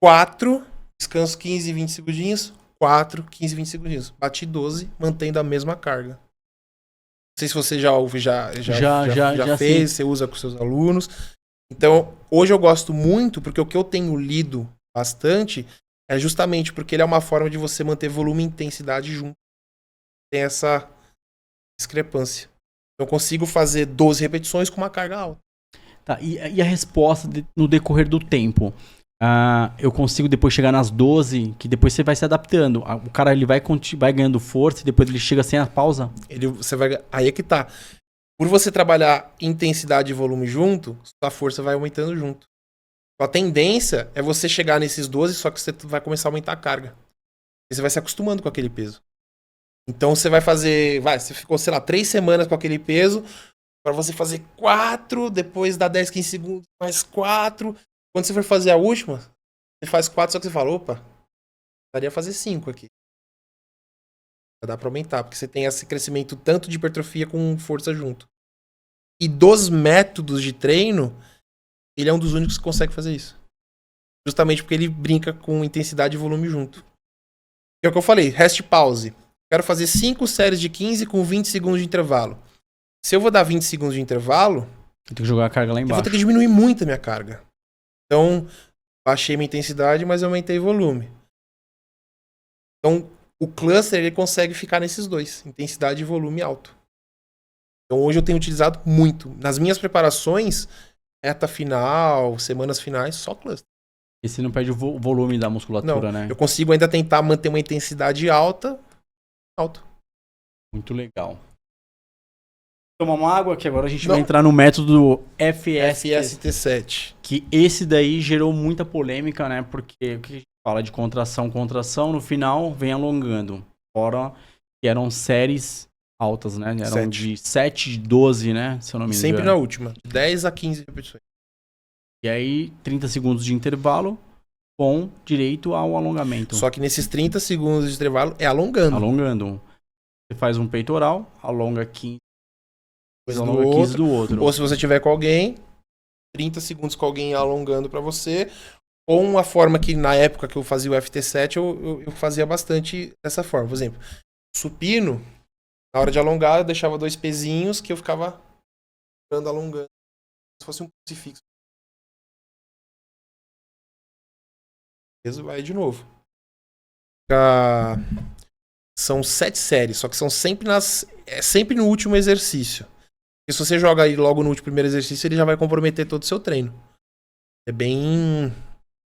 4, descanso 15, 20 segundinhos, 4, 15, 20 segundinhos. Bati 12, mantendo a mesma carga. Não sei se você já fez, sim. você usa com seus alunos. Então, hoje eu gosto muito, porque o que eu tenho lido bastante é justamente porque ele é uma forma de você manter volume e intensidade junto. Tem essa discrepância. Eu consigo fazer 12 repetições com uma carga alta. Tá, e a resposta no decorrer do tempo? Eu consigo depois chegar nas 12, que depois você vai se adaptando. O cara ele vai ganhando força e depois ele chega sem a pausa? Aí é que tá. Por você trabalhar intensidade e volume junto, sua força vai aumentando junto. A tendência é você chegar nesses 12, só que você vai começar a aumentar a carga. E você vai se acostumando com aquele peso. Então você vai fazer... você ficou, sei lá, 3 semanas com aquele peso, para você fazer 4, depois dá 10, 15 segundos, mais 4. Quando você for fazer a última, você faz 4, só que você fala, opa, daria fazer 5 aqui. Dá pra aumentar, porque você tem esse crescimento tanto de hipertrofia com força junto. E dos métodos de treino, ele é um dos únicos que consegue fazer isso. Justamente porque ele brinca com intensidade e volume junto. É o que eu falei, rest pause. Quero fazer 5 séries de 15 com 20 segundos de intervalo. Se eu vou dar 20 segundos de intervalo, eu tenho que jogar a carga lá embaixo. Eu vou ter que diminuir muito a minha carga. Então, baixei minha intensidade, mas aumentei o volume. Então, o cluster ele consegue ficar nesses dois, intensidade e volume alto. Então, hoje eu tenho utilizado muito. Nas minhas preparações, reta final, semanas finais, só cluster. E você não perde o volume da musculatura, né? Eu consigo ainda tentar manter uma intensidade alta. Muito legal. Tomar uma água, que agora a gente vai entrar no método FST7. Que esse daí gerou muita polêmica, né? Porque o que a gente fala de contração, no final vem alongando. Fora que eram séries altas, né? Eram de 7, de 12, né? Se eu não me engano. Sempre na última. De 10 a 15 repetições. E aí, 30 segundos de intervalo com direito ao alongamento. Só que nesses 30 segundos de intervalo é alongando. Alongando. Você faz um peitoral, alonga 15. Depois alonga 15 do outro. Ou se você tiver com alguém, 30 segundos com alguém alongando pra você. Ou uma forma que na época que eu fazia o FT7, eu fazia bastante dessa forma. Por exemplo, supino, na hora de alongar, eu deixava 2 pezinhos que eu ficava alongando. Se fosse um crucifixo. Vai de novo. São 7 séries, só que são sempre sempre no último exercício. Porque se você joga aí logo no primeiro exercício, ele já vai comprometer todo o seu treino. É bem...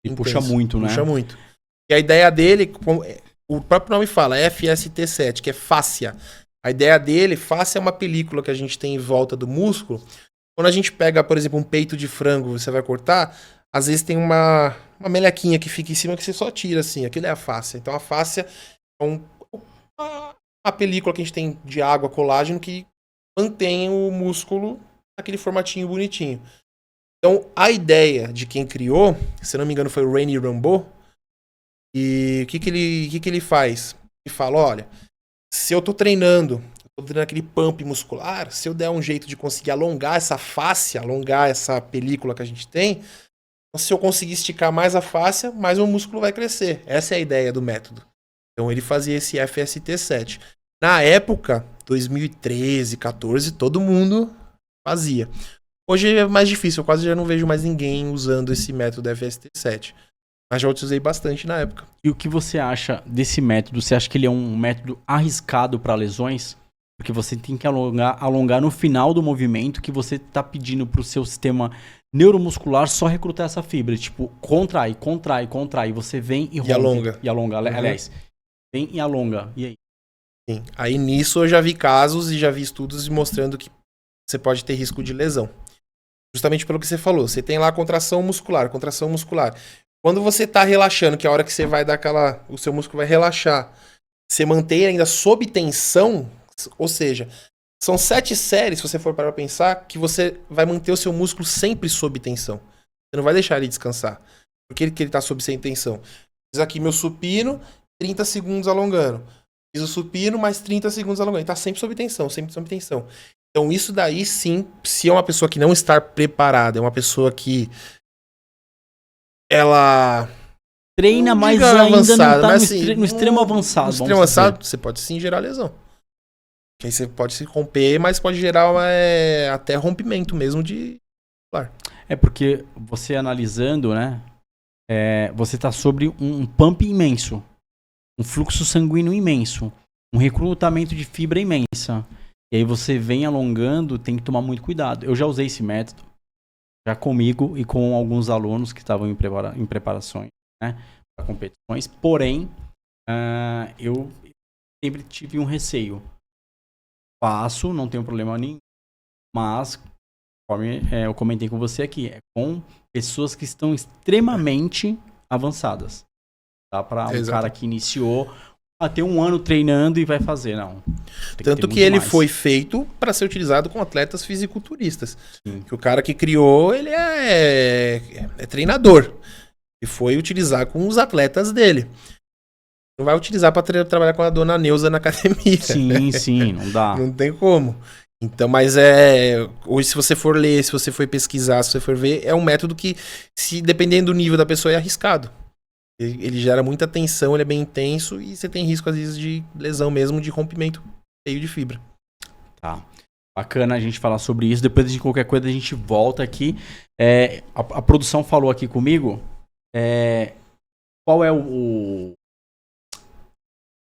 E puxa muito, né? Puxa muito. E a ideia dele, o próprio nome fala, FST7, que é fáscia. A ideia dele, fáscia é uma película que a gente tem em volta do músculo. Quando a gente pega, por exemplo, um peito de frango, você vai cortar, às vezes tem uma melequinha que fica em cima que você só tira assim. Aquilo é a fáscia. Então a fáscia é uma película que a gente tem de água, colágeno, que mantém o músculo naquele formatinho bonitinho. Então a ideia de quem criou, se não me engano foi o Rainy Rambo, e o que ele faz? Ele fala, olha, se eu tô treinando aquele pump muscular, se eu der um jeito de conseguir alongar essa fáscia, alongar essa película que a gente tem, se eu conseguir esticar mais a fáscia, mais o músculo vai crescer. Essa é a ideia do método. Então ele fazia esse FST7. Na época, 2013, 14, todo mundo fazia. Hoje é mais difícil, eu quase já não vejo mais ninguém usando esse método FST7. Mas já utilizei bastante na época. E o que você acha desse método? Você acha que ele é um método arriscado para lesões? Porque você tem que alongar no final do movimento, que você está pedindo para o seu sistema neuromuscular só recrutar essa fibra. Tipo, contrai. Você vem e rompe. E alonga. Aliás, vem e alonga. E aí? Sim. Aí nisso eu já vi casos e já vi estudos mostrando que você pode ter risco de lesão. Justamente pelo que você falou. Você tem lá a contração muscular. Quando você tá relaxando, que é a hora que você vai dar o seu músculo vai relaxar, você mantém ainda sob tensão, ou seja, são 7 séries, se você for para pensar, que você vai manter o seu músculo sempre sob tensão. Você não vai deixar ele descansar. Por que ele tá sob sem tensão? Fiz aqui meu supino, 30 segundos alongando. Fiz o supino, mais 30 segundos alongando. Ele tá sempre sob tensão, sempre sob tensão. Então isso daí sim, se é uma pessoa que não está preparada, é uma pessoa que ela treina, mas diga ainda avançada, não tá mas, no, assim, no extremo avançado. No extremo avançado, você pode sim gerar lesão. Que aí você pode se romper, mas pode gerar até rompimento mesmo de... Claro. É porque você analisando, né? Você tá sobre um pump imenso. Um fluxo sanguíneo imenso. Um recrutamento de fibra imensa. E aí você vem alongando, tem que tomar muito cuidado. Eu já usei esse método. Já comigo e com alguns alunos que estavam em preparações, né? Para competições. Porém, eu sempre tive um receio. Faço, não tenho problema nenhum. Mas, conforme eu comentei com você aqui, é com pessoas que estão extremamente avançadas. Tá? Para um cara que iniciou a ter 1 ano treinando e vai fazer, não. Tanto que ele foi feito para ser utilizado com atletas fisiculturistas. Sim. Que o cara que criou, ele é treinador. E foi utilizar com os atletas dele. Não vai utilizar para trabalhar com a dona Neuza na academia. Sim, sim, não dá. Não tem como. Então, mas hoje, se você for ler, se você for pesquisar, se você for ver, é um método que, se dependendo do nível da pessoa, é arriscado. Ele gera muita tensão, ele é bem intenso e você tem risco, às vezes, de lesão mesmo, de rompimento feio de fibra. Tá. Bacana a gente falar sobre isso. Depois de qualquer coisa, a gente volta aqui. A produção falou aqui comigo. Qual é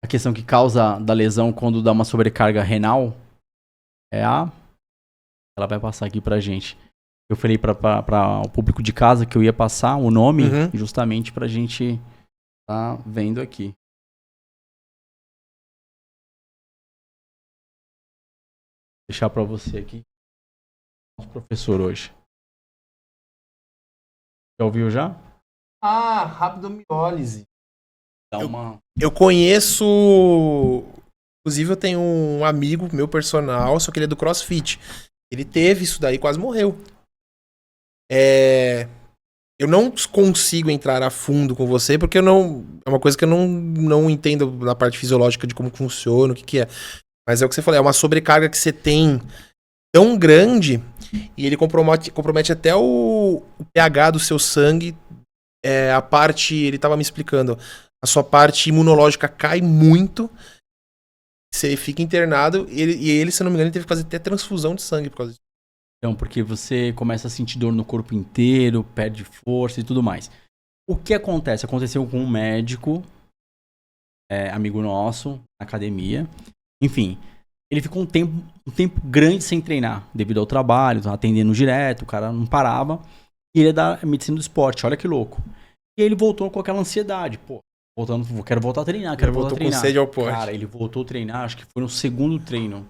a questão que causa da lesão quando dá uma sobrecarga renal? Ela vai passar aqui pra gente. Eu falei para o público de casa que eu ia passar o nome justamente pra gente tá vendo aqui. Vou deixar pra você aqui. Nosso professor hoje. Já ouviu já? Rabdomiólise. Eu conheço... Inclusive, eu tenho um amigo meu personal, só que ele é do CrossFit. Ele teve isso daí, quase morreu. Eu não consigo entrar a fundo com você, porque é uma coisa que eu não entendo na parte fisiológica de como funciona, o que é. Mas é o que você falou, é uma sobrecarga que você tem tão grande e ele compromete até o pH do seu sangue. A parte, ele estava me explicando, a sua parte imunológica cai muito, você fica internado e ele, se não me engano, ele teve que fazer até transfusão de sangue por causa disso. Então, porque você começa a sentir dor no corpo inteiro, perde força e tudo mais. O que acontece? Aconteceu com um médico, amigo nosso, na academia. Enfim, ele ficou um tempo grande sem treinar, devido ao trabalho, atendendo direto, o cara não parava. E ele é da medicina do esporte, olha que louco. E aí ele voltou com aquela ansiedade, quero voltar a treinar, quero voltar a treinar. Com sede ao pote. Cara, ele voltou a treinar, acho que foi no segundo treino.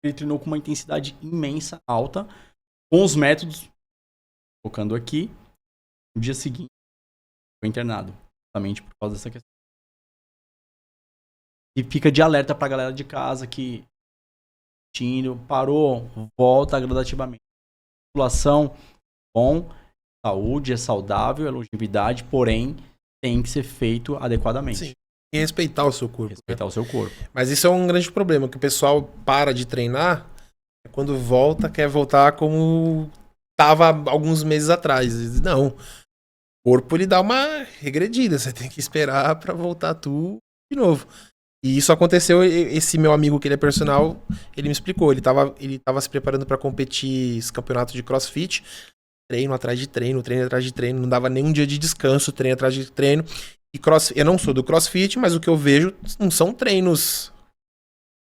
Ele treinou com uma intensidade imensa, alta, com os métodos, colocando aqui. No dia seguinte, foi internado, justamente por causa dessa questão. E fica de alerta pra galera de casa que parou, volta gradativamente. População, bom, saúde, é saudável, é longevidade, porém, tem que ser feito adequadamente. Sim. E respeitar o seu corpo. Respeitar o seu corpo. Mas isso é um grande problema, que o pessoal para de treinar, quando volta, quer voltar como estava alguns meses atrás. Não. O corpo, ele dá uma regredida, você tem que esperar para voltar tudo de novo. E isso aconteceu, esse meu amigo que ele é personal, ele me explicou, ele tava se preparando para competir esse campeonato de CrossFit, treino atrás de treino, treino atrás de treino, não dava nem um dia de descanso, treino atrás de treino. E eu não sou do CrossFit, mas o que eu vejo não são treinos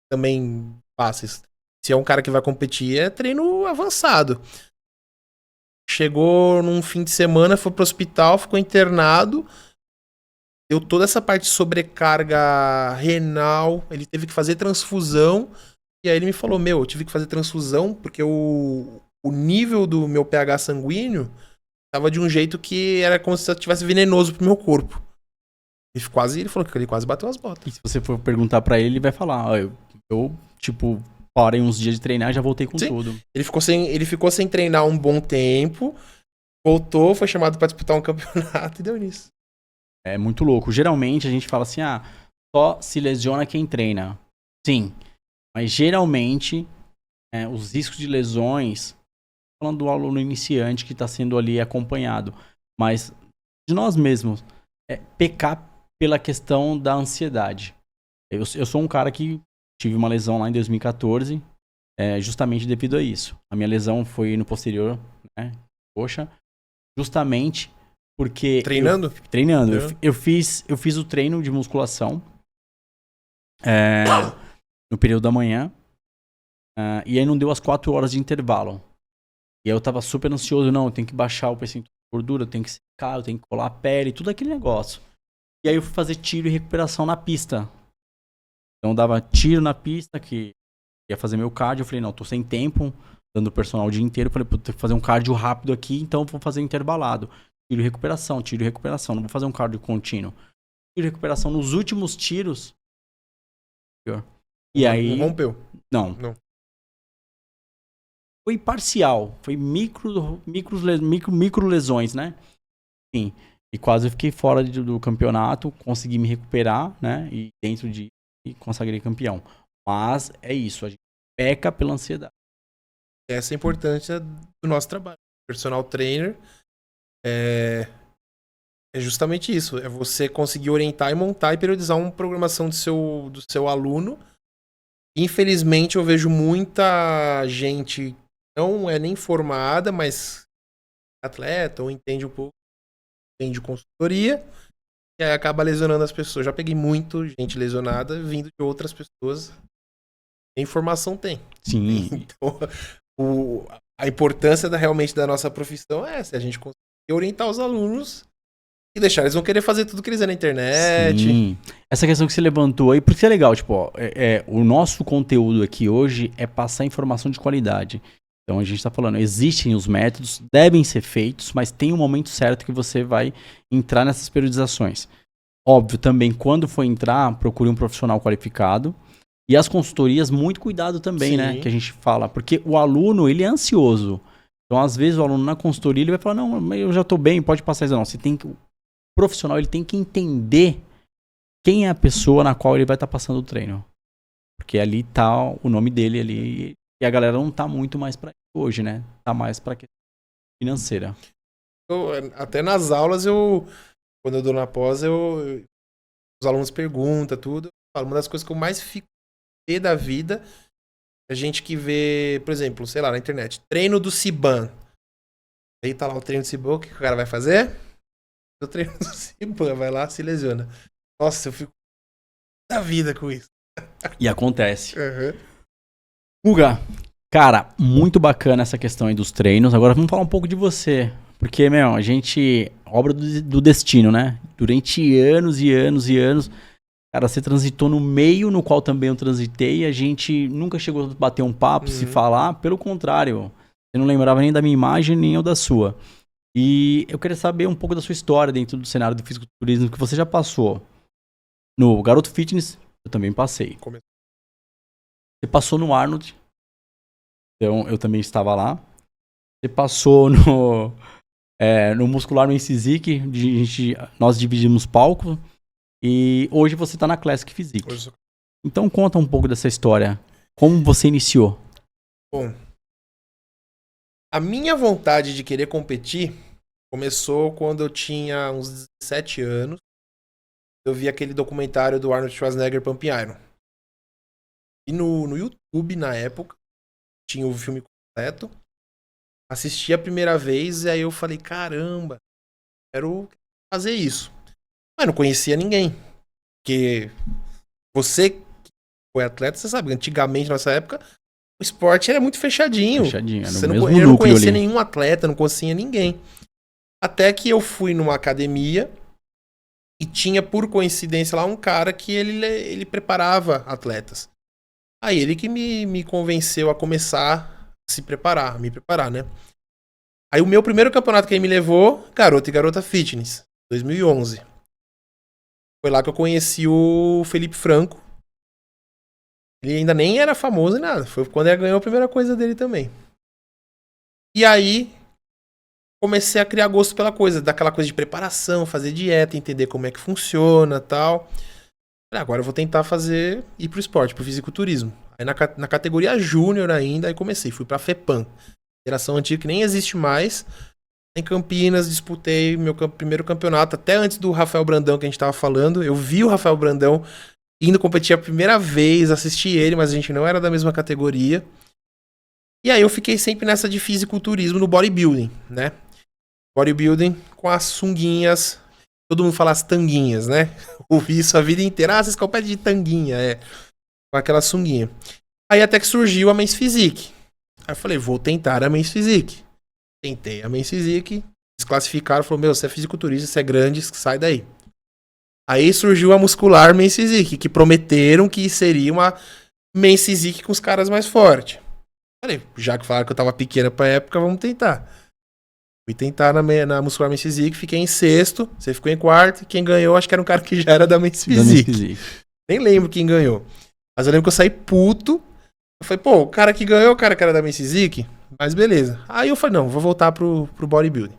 também fáceis. Se é um cara que vai competir, é treino avançado. Chegou num fim de semana, foi pro hospital, ficou internado, deu toda essa parte de sobrecarga renal, ele teve que fazer transfusão, e aí ele me falou, eu tive que fazer transfusão porque o nível do meu pH sanguíneo tava de um jeito que era como se estivesse venenoso pro meu corpo. Ele falou que ele quase bateu as botas. E se você for perguntar pra ele, ele vai falar, ó, eu tipo, parei uns dias de treinar e já voltei com Sim. tudo. Ele ficou sem treinar um bom tempo, voltou, foi chamado pra disputar um campeonato e deu nisso. É muito louco. Geralmente a gente fala assim, só se lesiona quem treina. Sim, mas geralmente os riscos de lesões, falando do aluno iniciante que está sendo ali acompanhado, mas de nós mesmos, pecar pela questão da ansiedade. Eu sou um cara que tive uma lesão lá em 2014, justamente devido a isso. A minha lesão foi no posterior, né, coxa, justamente porque... Treinando? Treinando. Eu fiz o treino de musculação no período da manhã, e aí não deu as 4 horas de intervalo. E aí eu tava super ansioso, não, eu tenho que baixar o percentual de gordura, eu tenho que secar, eu tenho que colar a pele, tudo aquele negócio. E aí eu fui fazer tiro e recuperação na pista. Então eu dava tiro na pista, que ia fazer meu cardio, eu falei, não, tô sem tempo, dando personal o dia inteiro, eu falei, pô, tenho que fazer um cardio rápido aqui, então eu vou fazer intervalado. Tiro e recuperação, não vou fazer um cardio contínuo. Tiro e recuperação nos últimos tiros. E aí... Não rompeu? Não. Foi parcial, foi micro lesões, né? Enfim, e quase eu fiquei fora do campeonato, consegui me recuperar, né? E dentro de e consagrei campeão. Mas é isso, a gente peca pela ansiedade. Essa é a importância do nosso trabalho. Personal trainer é justamente isso. É você conseguir orientar e montar e periodizar uma programação do seu aluno. Infelizmente, eu vejo muita gente não é nem formada, mas atleta ou entende um pouco, entende consultoria, e aí acaba lesionando as pessoas. Já peguei muito gente lesionada vindo de outras pessoas. Nem informação tem. Sim. Então, a importância realmente da nossa profissão é essa, a gente conseguir orientar os alunos e deixar eles vão querer fazer tudo que eles na internet. Sim. Essa questão que você levantou aí, porque é legal, tipo, ó, o nosso conteúdo aqui hoje é passar informação de qualidade. Então a gente está falando, existem os métodos, devem ser feitos, mas tem um momento certo que você vai entrar nessas periodizações. Óbvio, também, quando for entrar, procure um profissional qualificado. E as consultorias, muito cuidado também, né? Que a gente fala. Porque o aluno, ele é ansioso. Então, às vezes, o aluno na consultoria, ele vai falar, não, eu já tô bem, pode passar isso. Não, você tem que... O profissional, ele tem que entender quem é a pessoa na qual ele vai estar passando o treino. Porque ali tá o nome dele ali. E a galera não tá muito mais pra isso hoje, né? Tá mais pra questão financeira. Até nas aulas, quando eu dou na pós, os alunos perguntam tudo. Eu falo, uma das coisas que eu mais fico da vida, a gente que vê, por exemplo, sei lá, na internet, treino do Ciban. Aí tá lá o treino do Ciban, o que o cara vai fazer? O treino do Ciban, vai lá, se lesiona. Nossa, eu fico da vida com isso. E acontece. Guga, cara, muito bacana essa questão aí dos treinos. Agora vamos falar um pouco de você. Porque, a gente... Obra do destino, né? Durante anos e anos e anos... Cara, você transitou no meio no qual também eu transitei, a gente nunca chegou a bater um papo, se falar, pelo contrário, você não lembrava nem da minha imagem, nem eu da sua. E eu queria saber um pouco da sua história dentro do cenário do fisiculturismo que você já passou. No Garoto Fitness, eu também passei. Você passou no Arnold, então eu também estava lá. Você passou no Muscular no Incisic, nós dividimos palco. E hoje você tá na Classic Physique. Então conta um pouco dessa história. Como você iniciou? Bom, a minha vontade de querer competir começou quando eu tinha uns 17 anos. Eu vi aquele documentário do Arnold Schwarzenegger Pumping Iron. E no YouTube, na época, tinha o filme completo. Assisti a primeira vez e aí eu falei, caramba, quero fazer isso. Mas não conhecia ninguém. Porque você que foi atleta, você sabe, antigamente, nessa época, o esporte era muito fechadinho. Você eu não conhecia nenhum atleta, não conhecia ninguém. Até que eu fui numa academia e tinha, por coincidência, lá um cara que ele preparava atletas. Aí ele que me convenceu a começar a me preparar, né? Aí o meu primeiro campeonato que ele me levou, Garoto e Garota Fitness, 2011. Foi lá que eu conheci o Felipe Franco. Ele ainda nem era famoso nem nada. Foi quando ele ganhou a primeira coisa dele também. E aí, comecei a criar gosto pela coisa, daquela coisa de preparação, fazer dieta, entender como é que funciona e tal. Agora eu vou tentar ir pro esporte, pro fisiculturismo. Aí na categoria júnior ainda, aí comecei, fui pra FEPAM. Geração antiga que nem existe mais. Em Campinas, disputei meu primeiro campeonato, até antes do Rafael Brandão que a gente tava falando. Eu vi o Rafael Brandão indo competir a primeira vez, assisti ele, mas a gente não era da mesma categoria. E aí eu fiquei sempre nessa de fisiculturismo no bodybuilding, né? Bodybuilding com as sunguinhas. Todo mundo fala as tanguinhas, né? Ouvi isso a vida inteira. Ah, vocês competem de tanguinha, com aquela sunguinha. Aí até que surgiu a Men's Physique. Aí eu falei, vou tentar a Men's Physique. Tentei a Men's Physique. Desclassificaram, falou, meu, você é fisiculturista, você é grande, sai daí. Aí surgiu a muscular Men's Physique, que prometeram que seria uma Men's Physique com os caras mais fortes. Falei, já que falaram que eu tava pequena pra época, vamos tentar. Fui tentar na muscular Men's Physique, fiquei em sexto, você ficou em quarto, e quem ganhou acho que era um cara que já era da Men's Physique. Nem lembro quem ganhou. Mas eu lembro que eu saí puto. Eu falei, pô, o cara que ganhou, o cara que era da Men's Physique, mas beleza. Aí eu falei, não, vou voltar pro bodybuilding.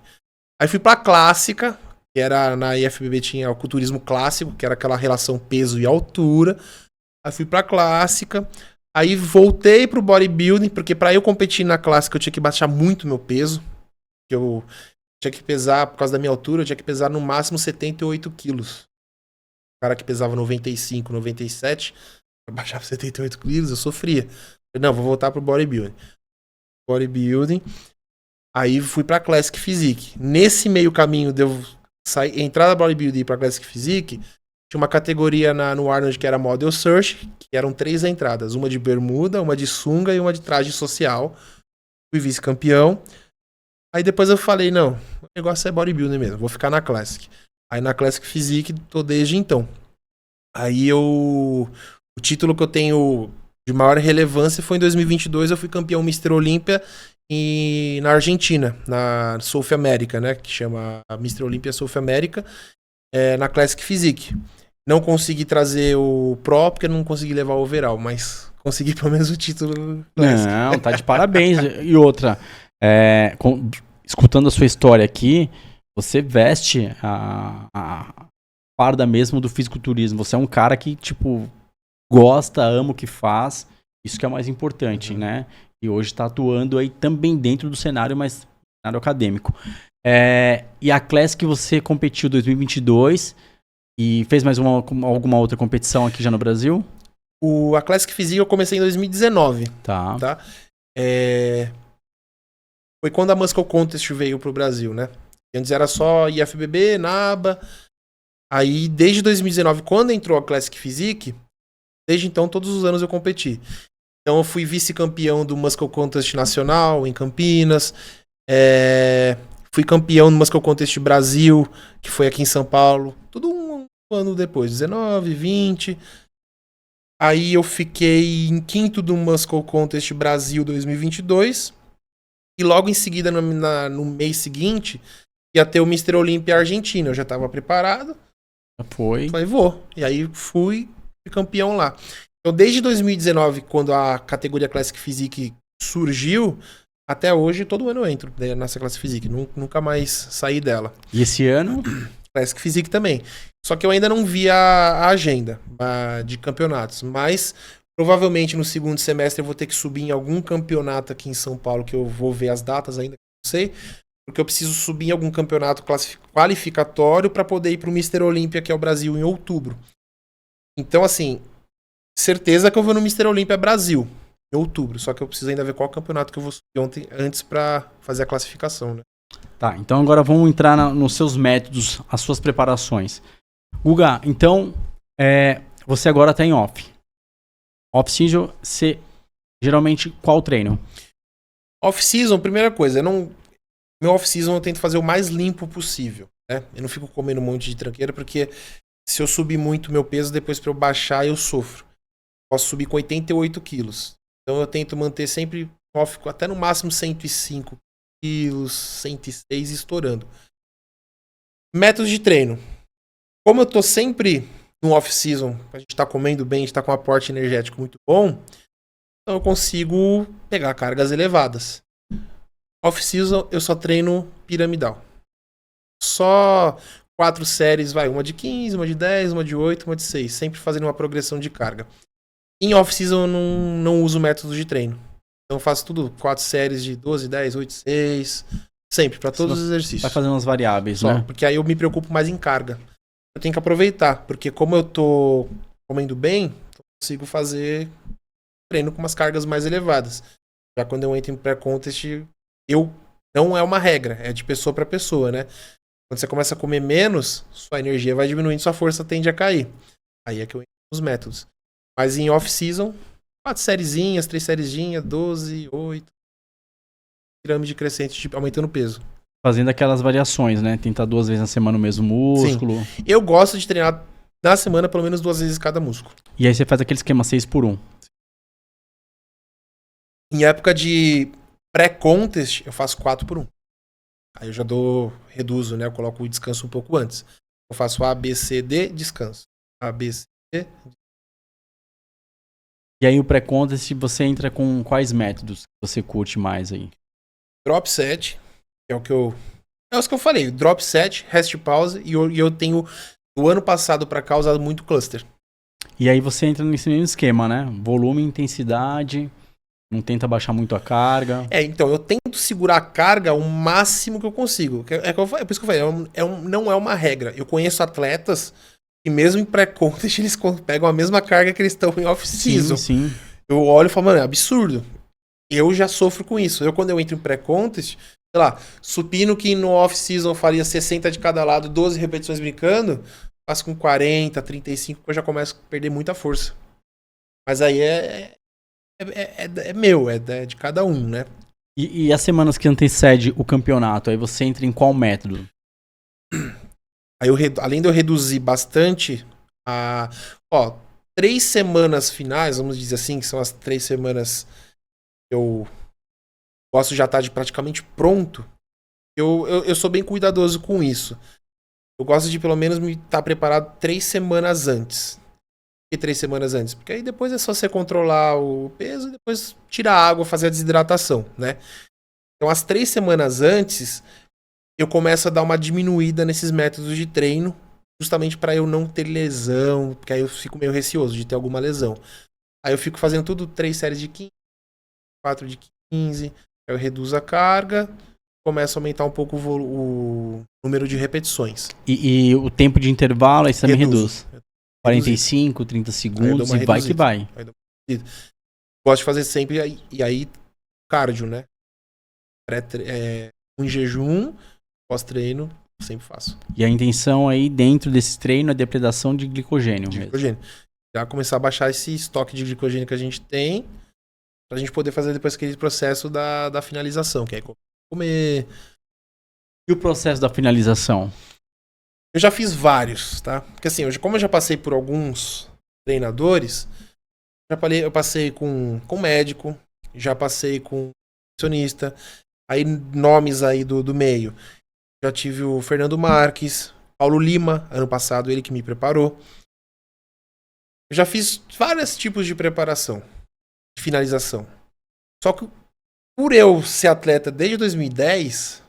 Aí fui pra clássica, que era na IFBB tinha o culturismo clássico, que era aquela relação peso e altura. Aí fui pra clássica. Aí voltei pro bodybuilding, porque pra eu competir na clássica eu tinha que baixar muito meu peso. Eu tinha que pesar, por causa da minha altura, eu tinha que pesar no máximo 78 quilos. O cara que pesava 95, 97, eu baixava 78 quilos, eu sofria. Eu, não, vou voltar pro bodybuilding. Aí fui pra Classic Physique. Nesse meio caminho de eu entrar da bodybuilding e ir pra Classic Physique, tinha uma categoria no Arnold que era Model Search, que eram 3 entradas. Uma de bermuda, uma de sunga e uma de traje social. Fui vice-campeão. Aí depois eu falei, não, o negócio é bodybuilding mesmo, vou ficar na Classic. Aí na Classic Physique tô desde então. Aí o título que eu tenho de maior relevância foi em 2022, eu fui campeão Mr. Olímpia na Argentina, na South America, né, que chama Mr. Olímpia South America, na Classic Physique. Não consegui trazer o Pro, porque não consegui levar o overall, mas consegui pelo menos o título Classic. Não, tá de parabéns. E outra... escutando a sua história aqui, você veste a farda mesmo do fisiculturismo. Você é um cara que, tipo, gosta, ama o que faz. Isso que é o mais importante, né? E hoje tá atuando aí também dentro do cenário, mas cenário acadêmico. E a Classic que você competiu em 2022 e fez mais alguma outra competição aqui já no Brasil? A Classic Physique eu comecei em 2019. Tá. Foi quando a Muscle Contest veio pro Brasil, né? Antes era só IFBB, NABA. Aí, desde 2019, quando entrou a Classic Physique, desde então, todos os anos eu competi. Então, eu fui vice-campeão do Muscle Contest Nacional, em Campinas. Fui campeão do Muscle Contest Brasil, que foi aqui em São Paulo. Tudo um ano depois, 19, 20. Aí, eu fiquei em quinto do Muscle Contest Brasil 2022. E logo em seguida, no mês seguinte, ia ter o Mr. Olímpia Argentina. Eu já estava preparado. Foi. Falei, vou. E aí fui campeão lá. Então, desde 2019, quando a categoria Classic Physique surgiu, até hoje, todo ano eu entro nessa Classic Physique. Nunca mais saí dela. E esse ano? Classic Physique também. Só que eu ainda não vi a agenda de campeonatos. Mas... provavelmente no segundo semestre eu vou ter que subir em algum campeonato aqui em São Paulo, que eu vou ver as datas ainda, não sei. Porque eu preciso subir em algum campeonato qualificatório para poder ir pro Mr. Olímpia, que é o Brasil, em outubro. Então, assim, certeza que eu vou no Mr. Olímpia Brasil, em outubro. Só que eu preciso ainda ver qual campeonato que eu vou subir antes para fazer a classificação, né? Tá, então agora vamos entrar nos seus métodos, as suas preparações. Guga, então, você agora tá em off. Off-season, você geralmente qual treino? Off-season, primeira coisa, meu off-season eu tento fazer o mais limpo possível, né? Eu não fico comendo um monte de tranqueira, porque se eu subir muito meu peso, depois pra eu baixar eu sofro. Posso subir com 88 quilos. Então eu tento manter sempre off, até no máximo 105 quilos, 106 estourando. Métodos de treino. Como eu tô sempre no off-season, a gente tá comendo bem, a gente tá com um aporte energético muito bom, então eu consigo pegar cargas elevadas. Off-season eu só treino piramidal. Só 4 séries, uma de 15, uma de 10, uma de 8, uma de 6, sempre fazendo uma progressão de carga. Em off-season eu não uso métodos de treino. Então eu faço tudo, 4 séries de 12, 10, 8, 6, sempre, para todos os exercícios. Vai fazendo as variáveis, só, né? porque aí eu me preocupo mais em carga. Eu tenho que aproveitar, porque como eu tô comendo bem, eu consigo fazer treino com umas cargas mais elevadas. Já quando eu entro em pré-contest, não é uma regra, é de pessoa para pessoa, né? Quando você começa a comer menos, sua energia vai diminuindo, sua força tende a cair. Aí é que eu entro nos métodos. Mas em off-season, 4 sériezinhas, 3 sériezinhas, 12, 8. Pirâmide crescente, aumentando o peso. Fazendo aquelas variações, né? Tentar 2 vezes na semana o mesmo músculo. Sim. Eu gosto de treinar na semana pelo menos 2 vezes cada músculo. E aí você faz aquele esquema 6x1. Em época de pré-contest, eu faço 4x1. Aí eu já reduzo, né? Eu coloco o descanso um pouco antes. Eu faço A, B, C, D, descanso. A, B, C, D. E aí o pré-contest você entra com quais métodos que você curte mais aí? Drop set, que é o que eu... É os que eu falei. Drop set, rest pause. E eu tenho, do ano passado pra cá, usado muito cluster. E aí você entra nesse mesmo esquema, né? Volume, intensidade... Não tenta baixar muito a carga. Então, eu tento segurar a carga o máximo que eu consigo. É por isso que eu falei, não é uma regra. Eu conheço atletas que mesmo em pré-contest eles pegam a mesma carga que eles estão em off-season. Sim, sim. Eu olho e falo, mano, é absurdo. Eu já sofro com isso. Quando eu entro em pré-contest, sei lá, supino que no off-season eu faria 60 de cada lado, 12 repetições brincando, faço com 40, 35, eu já começo a perder muita força. Mas aí é de cada um, né? E as semanas que antecede o campeonato, aí você entra em qual método? Aí além de eu reduzir bastante, 3 semanas finais, vamos dizer assim, que são as 3 semanas que eu gosto já estar praticamente pronto, eu sou bem cuidadoso com isso. Eu gosto de pelo menos me estar preparado 3 semanas antes. Por que 3 semanas antes? Porque aí depois é só você controlar o peso e depois tirar a água, fazer a desidratação, né? Então as 3 semanas antes, eu começo a dar uma diminuída nesses métodos de treino, justamente para eu não ter lesão, porque aí eu fico meio receoso de ter alguma lesão. Aí eu fico fazendo tudo 3 séries de 15, 4 de 15, aí eu reduzo a carga, começo a aumentar um pouco o número de repetições. E o tempo de intervalo aí você também reduz? 45, 30 Aí segundos e vai que vai. Gosto de fazer sempre, e aí cardio, né? Um jejum, pós-treino, sempre faço. E a intenção aí dentro desse treino é depredação de glicogênio mesmo. Já começar a baixar esse estoque de glicogênio que a gente tem, pra gente poder fazer depois aquele processo da finalização, que é comer. E o processo da finalização? Eu já fiz vários, tá? Porque assim, como eu já passei por alguns treinadores, eu passei com médico, já passei com nutricionista, aí nomes aí do meio. Já tive o Fernando Marques, Paulo Lima, ano passado, ele que me preparou. Eu já fiz vários tipos de preparação, de finalização. Só que por eu ser atleta desde 2010,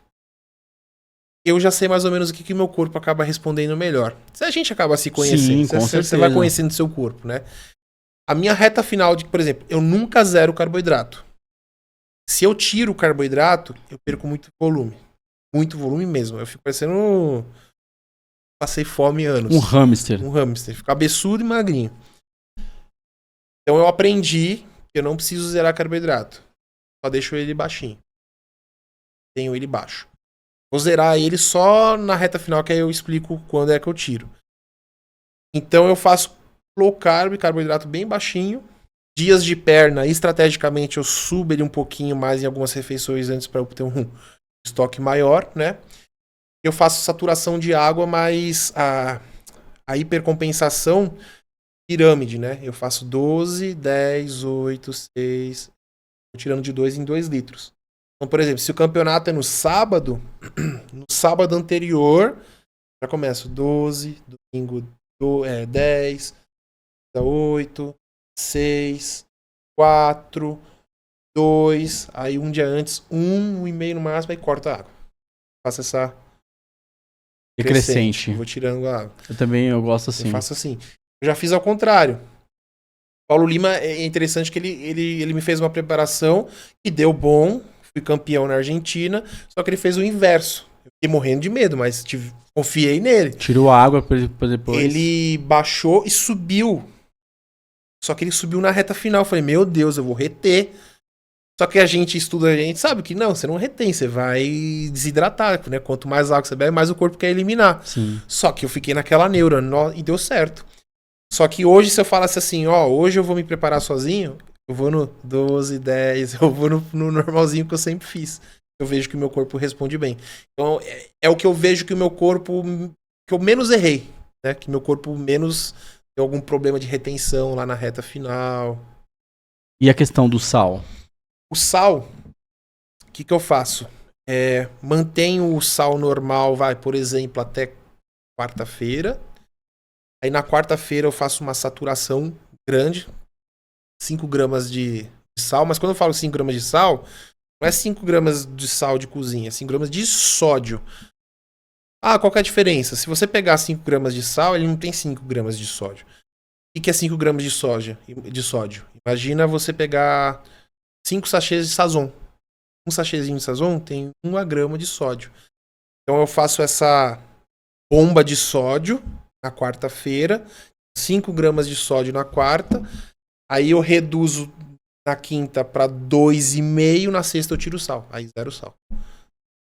eu já sei mais ou menos o que meu corpo acaba respondendo melhor. Se a gente acaba se conhecendo, você vai conhecendo seu corpo, né? A minha reta final, por exemplo, eu nunca zero carboidrato. Se eu tiro o carboidrato, eu perco muito volume. Muito volume mesmo. Eu fico parecendo... Passei fome anos. Um hamster. Fico cabeçudo e magrinho. Então eu aprendi que eu não preciso zerar carboidrato. Só deixo ele baixinho. Tenho ele baixo. Vou zerar ele só na reta final, que aí eu explico quando é que eu tiro. Então eu faço low carb, carboidrato bem baixinho. Dias de perna, estrategicamente eu subo ele um pouquinho mais em algumas refeições antes para eu ter um estoque maior, né? Eu faço saturação de água, mas a hipercompensação pirâmide, né? Eu faço 12, 10, 8, 6, tirando de 2 em 2 litros. Então, por exemplo, se o campeonato é no sábado anterior, Já começo 12, domingo 10, 8, 6, 4, 2, aí um dia antes, 1,5 no máximo, aí corta a água. Faço essa Decrescente. Vou tirando a água. Eu gosto assim. Eu faço assim. Eu já fiz ao contrário. Paulo Lima é interessante que ele me fez uma preparação que deu bom, fui campeão na Argentina, só que ele fez o inverso. Eu fiquei morrendo de medo, mas confiei nele. Tirou a água pra depois. Ele baixou e subiu. Só que ele subiu na reta final. Eu falei, meu Deus, eu vou reter. Só que a gente estuda, a gente sabe que não, você não retém, você vai desidratar, né? Quanto mais água você bebe, mais o corpo quer eliminar. Sim. Só que eu fiquei naquela neura e deu certo. Só que hoje, se eu falasse assim, ó, hoje eu vou me preparar sozinho, eu vou no 12, 10, eu vou no normalzinho que eu sempre fiz. Eu vejo que o meu corpo responde bem. Então, é o que eu vejo que o meu corpo, que eu menos errei, né? Que meu corpo menos tem algum problema de retenção lá na reta final. E a questão do sal? O sal, o que eu faço? Mantenho o sal normal, por exemplo, até quarta-feira. Aí na quarta-feira eu faço uma saturação grande, 5 gramas de sal. Mas quando eu falo 5 gramas de sal, não é 5 gramas de sal de cozinha, é 5 gramas de sódio. Ah, qual que é a diferença? Se você pegar 5 gramas de sal, ele não tem 5 gramas de sódio. O que é 5 gramas de sódio? Imagina você pegar 5 sachês de Sazon. Um sachêzinho de Sazon tem 1 grama de sódio. Então eu faço essa bomba de sódio na quarta-feira, 5 gramas de sódio na quarta, aí eu reduzo na quinta para 2,5, na sexta eu tiro o sal, aí 0 sal.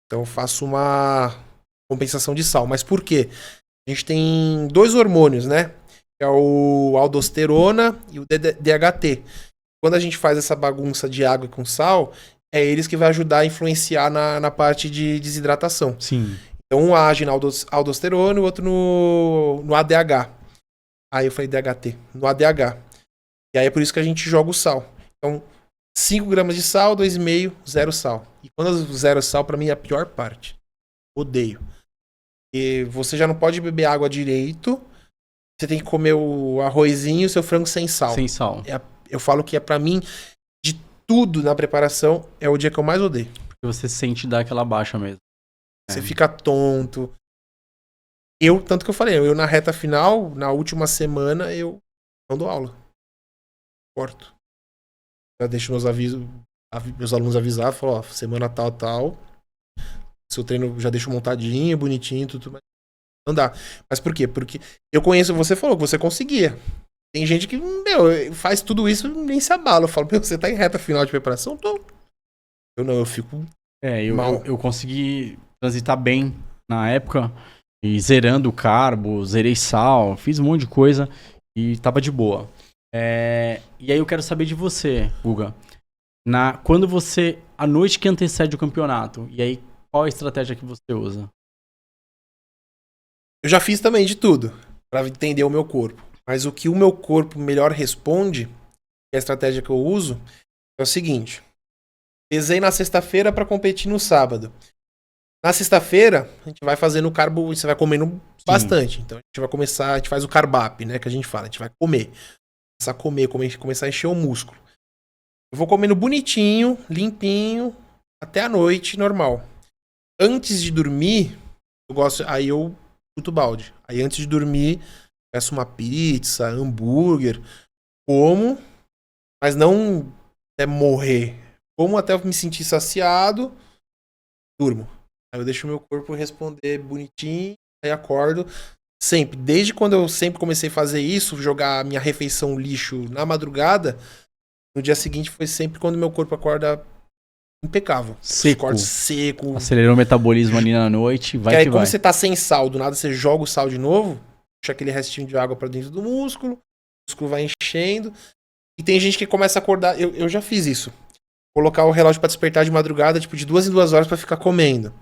Então eu faço uma compensação de sal. Mas por quê? A gente tem 2 hormônios, né? É o aldosterona e o DHT. Quando a gente faz essa bagunça de água com sal, é eles que vai ajudar a influenciar na parte de desidratação. Sim. Então um age na aldosterona e o outro no ADH. Aí eu falei DHT, no ADH. E aí é por isso que a gente joga o sal. Então 5 gramas de sal, 2,5, 0 sal. E quando eu 0 sal, pra mim é a pior parte. Odeio. E você já não pode beber água direito. Você tem que comer o arrozinho e o seu frango sem sal. Sem sal. Eu falo que pra mim, de tudo na preparação, é o dia que eu mais odeio. Porque você sente dar aquela baixa mesmo. Você fica tonto. Tanto que eu falei, eu na reta final, na última semana, eu não dou aula. Corto. Já deixo meus alunos avisados, falo, ó, semana tal. Seu treino já deixo montadinho, bonitinho, tudo mais. Não dá. Mas por quê? Porque eu conheço, você falou que você conseguia. Tem gente que, faz tudo isso e nem se abala. Eu falo, você tá em reta final de preparação? Tô. Eu não, eu fico mal. Eu consegui transitar bem na época, e zerando o carbo, zerei sal, fiz um monte de coisa e tava de boa. E aí eu quero saber de você, Guga. Quando a noite que antecede o campeonato, e aí qual a estratégia que você usa? Eu já fiz também de tudo, pra entender o meu corpo. Mas o que o meu corpo melhor responde, a estratégia que eu uso, é o seguinte. Pesei na sexta-feira pra competir no sábado. Na sexta-feira, a gente vai fazendo carbo, você vai comendo bastante. Então a gente faz o carb-up, né, que a gente fala, a gente vai comer. Começar a encher o músculo. Eu vou comendo bonitinho, limpinho, até a noite, normal. Antes de dormir, aí eu chuto o balde. Aí antes de dormir, peço uma pizza, hambúrguer, como, mas não até morrer. Como até eu me sentir saciado, durmo. Aí eu deixo o meu corpo responder bonitinho, aí acordo. Sempre, desde quando eu sempre comecei a fazer isso, jogar a minha refeição lixo na madrugada, no dia seguinte foi sempre quando meu corpo acorda impecável. Seco. Acelerou o metabolismo ali na noite, vai que vai. Como você tá sem sal, do nada você joga o sal de novo, puxa aquele restinho de água pra dentro do músculo, o músculo vai enchendo. E tem gente que começa a acordar, eu já fiz isso. Colocar o relógio pra despertar de madrugada, tipo de 2 em 2 horas pra ficar comendo.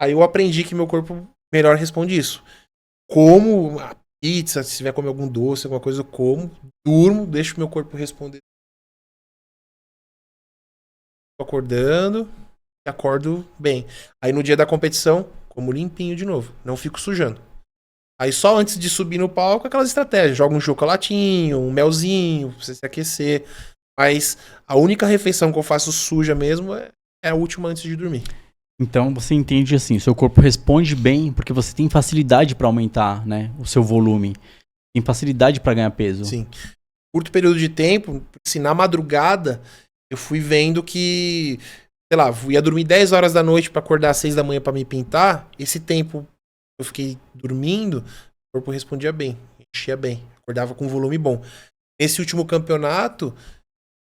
Aí eu aprendi que meu corpo melhor responde isso. Como a pizza, se tiver comer algum doce, alguma coisa, eu como, durmo, deixo o meu corpo responder. Tô acordando e acordo bem. Aí no dia da competição, como limpinho de novo. Não fico sujando. Aí só antes de subir no palco, aquelas estratégias. Joga um chocolatinho, um melzinho, pra você se aquecer. Mas a única refeição que eu faço suja mesmo é a última antes de dormir. Então você entende assim, seu corpo responde bem porque você tem facilidade para aumentar, né, o seu volume. Tem facilidade para ganhar peso. Sim. Curto período de tempo, assim, na madrugada, eu fui vendo que, sei lá, ia dormir 10 horas da noite pra acordar às 6 da manhã pra me pintar. Esse tempo eu fiquei dormindo, o corpo respondia bem, enchia bem, acordava com um volume bom. Nesse último campeonato,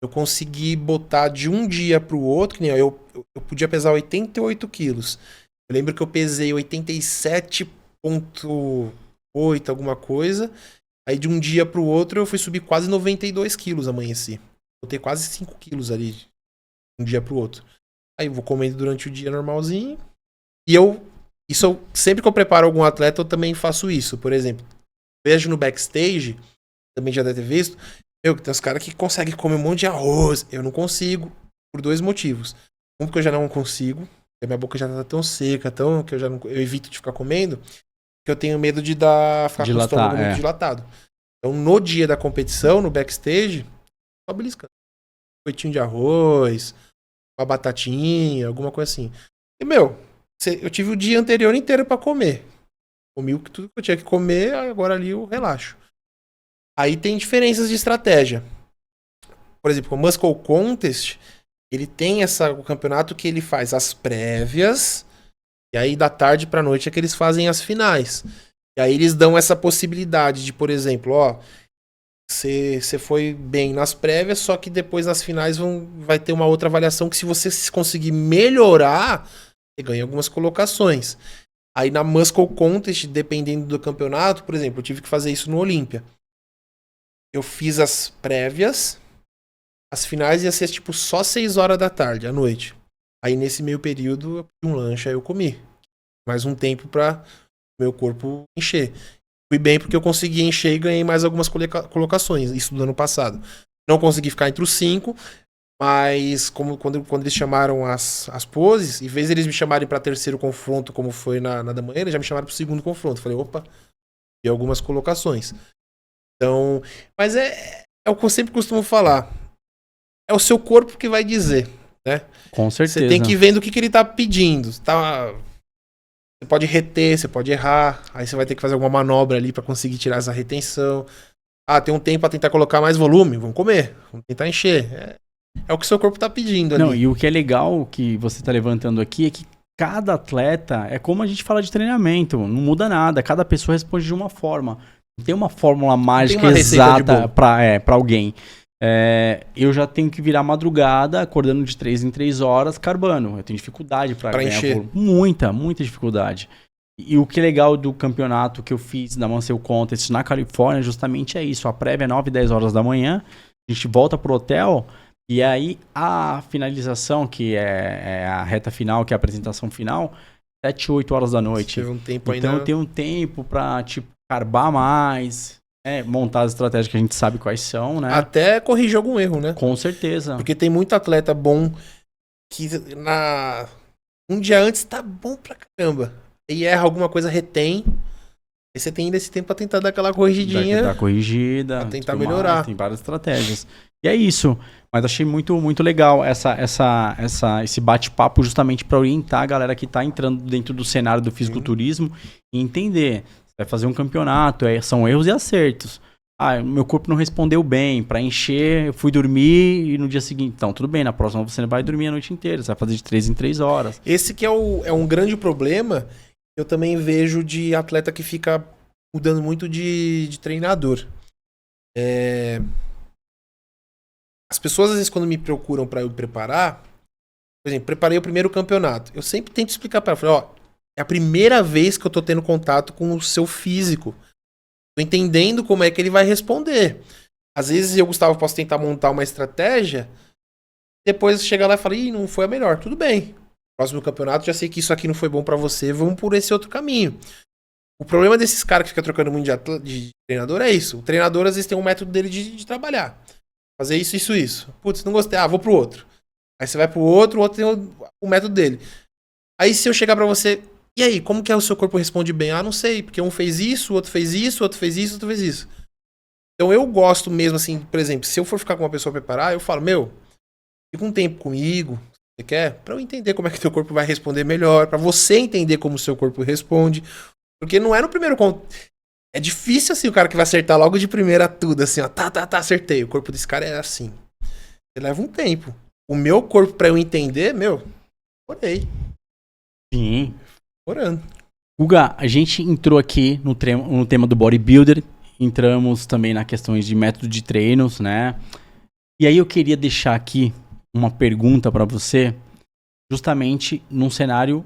eu consegui botar de um dia pro outro, que nem eu podia pesar 88 quilos. Eu lembro que eu pesei 87,8, alguma coisa. Aí de um dia pro outro eu fui subir quase 92 quilos, amanheci. Botei quase 5 quilos ali, de um dia pro outro. Aí eu vou comendo durante o dia normalzinho. E sempre que eu preparo algum atleta, eu também faço isso. Por exemplo, vejo no backstage, também já deve ter visto, tem uns caras que conseguem comer um monte de arroz. Eu não consigo, por 2 motivos. Um, porque eu já não consigo, porque minha boca já tá tão seca, que eu evito de ficar comendo, que eu tenho medo de ficar com o estômago muito dilatado. Então, no dia da competição, no backstage, só beliscando. Um coitinho de arroz, uma batatinha, alguma coisa assim. E, eu tive o dia anterior inteiro pra comer. Comi tudo que eu tinha que comer, agora ali eu relaxo. Aí tem diferenças de estratégia. Por exemplo, o Muscle Contest, ele tem o campeonato que ele faz as prévias, e aí da tarde pra noite é que eles fazem as finais. E aí eles dão essa possibilidade de, por exemplo, você foi bem nas prévias, só que depois nas finais vai ter uma outra avaliação que se você conseguir melhorar, você ganha algumas colocações. Aí na Muscle Contest, dependendo do campeonato, por exemplo, eu tive que fazer isso no Olímpia. Eu fiz as prévias, as finais ia ser tipo só 6 horas da tarde, à noite. Aí nesse meio período, eu pedi um lanche, aí eu comi. Mais um tempo pra meu corpo encher. Fui bem porque eu consegui encher e ganhei mais algumas colocações, isso do ano passado. Não consegui ficar entre os 5, mas quando eles chamaram as poses, em vez de eles me chamarem para terceiro confronto, como foi na da manhã, eles já me chamaram para o segundo confronto. Falei, opa, e algumas colocações. Então, mas é o que eu sempre costumo falar. É o seu corpo que vai dizer, né? Com certeza. Você tem que ir vendo o que ele tá pedindo. Você pode reter, você pode errar, aí você vai ter que fazer alguma manobra ali pra conseguir tirar essa retenção. Tem um tempo pra tentar colocar mais volume, vamos comer, vamos tentar encher. É o que o seu corpo tá pedindo ali. Não, e o que é legal que você tá levantando aqui é que cada atleta, é como a gente fala de treinamento, não muda nada, cada pessoa responde de uma forma. Não tem uma fórmula mágica exata pra alguém. Eu já tenho que virar madrugada, acordando de 3 em 3 horas, carbando. Eu tenho dificuldade pra ganhar encher. Muita dificuldade. E o que é legal do campeonato que eu fiz da Muscle Contest na Califórnia, justamente é isso. A prévia é 9, 10 horas da manhã, a gente volta pro hotel, e aí a finalização, que é a reta final, que é a apresentação final, 7, 8 horas da noite. Teve um tempo então eu tenho um tempo pra, carbar mais, montar as estratégias que a gente sabe quais são, né? Até corrigir algum erro, né? Com certeza. Porque tem muito atleta bom que um dia antes tá bom pra caramba. E erra alguma coisa, retém. Aí você tem ainda esse tempo pra tentar dar aquela corrigidinha. Dar corrigida. Pra tentar melhorar. Tem várias estratégias. E é isso. Mas achei muito, muito legal esse bate-papo justamente para orientar a galera que tá entrando dentro do cenário do fisiculturismo e entender. Vai fazer um campeonato, são erros e acertos. Meu corpo não respondeu bem, pra encher, eu fui dormir e no dia seguinte, então tudo bem, na próxima você não vai dormir a noite inteira, você vai fazer de 3 em 3 horas. Esse que é um grande problema, eu também vejo de atleta que fica mudando muito de treinador. As pessoas às vezes quando me procuram pra eu preparar, por exemplo, preparei o primeiro campeonato, eu sempre tento explicar pra ela, é a primeira vez que eu tô tendo contato com o seu físico. Tô entendendo como é que ele vai responder. Às vezes eu, Gustavo, posso tentar montar uma estratégia, depois chegar lá e falar, não foi a melhor. Tudo bem. Próximo campeonato, já sei que isso aqui não foi bom pra você, vamos por esse outro caminho. O problema desses caras que ficam trocando muito de treinador é isso. O treinador, às vezes, tem um método dele de trabalhar. Fazer isso. Putz, não gostei. Vou pro outro. Aí você vai pro outro, o outro tem o método dele. Aí se eu chegar pra você, E aí, como que o seu corpo responde bem? Ah, não sei, porque um fez isso, o outro fez isso, o outro fez isso, o outro fez isso. Então eu gosto mesmo, assim, por exemplo, se eu for ficar com uma pessoa preparar, eu falo, fica um tempo comigo, você quer? Pra eu entender como é que teu corpo vai responder melhor, pra você entender como o seu corpo responde. Porque não é no primeiro contato. É difícil, assim, o cara que vai acertar logo de primeira tudo, assim, ó, acertei. O corpo desse cara é assim. Ele leva um tempo. O meu corpo, pra eu entender, orei. Sim. Orando. Guga, a gente entrou aqui no tema do bodybuilder, entramos também nas questões de método de treinos, né? E aí eu queria deixar aqui uma pergunta pra você, justamente num cenário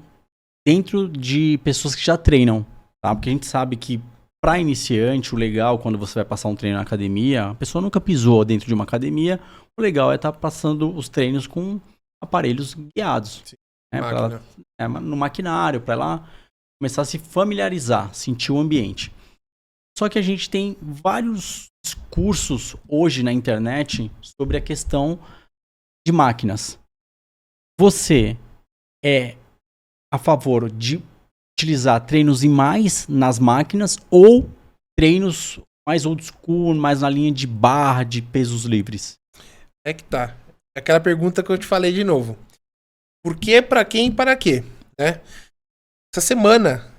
dentro de pessoas que já treinam, tá? Porque a gente sabe que pra iniciante, o legal quando você vai passar um treino na academia, a pessoa nunca pisou dentro de uma academia, o legal é estar passando os treinos com aparelhos guiados, né? No maquinário, para ela começar a se familiarizar, sentir o ambiente. Só que a gente tem vários discursos hoje na internet sobre a questão de máquinas. Você é a favor de utilizar treinos mais nas máquinas ou treinos mais old school, mais na linha de barra, de pesos livres? É que tá. É aquela pergunta que eu te falei de novo. Por quê, pra quem e para quê? Né? Essa semana,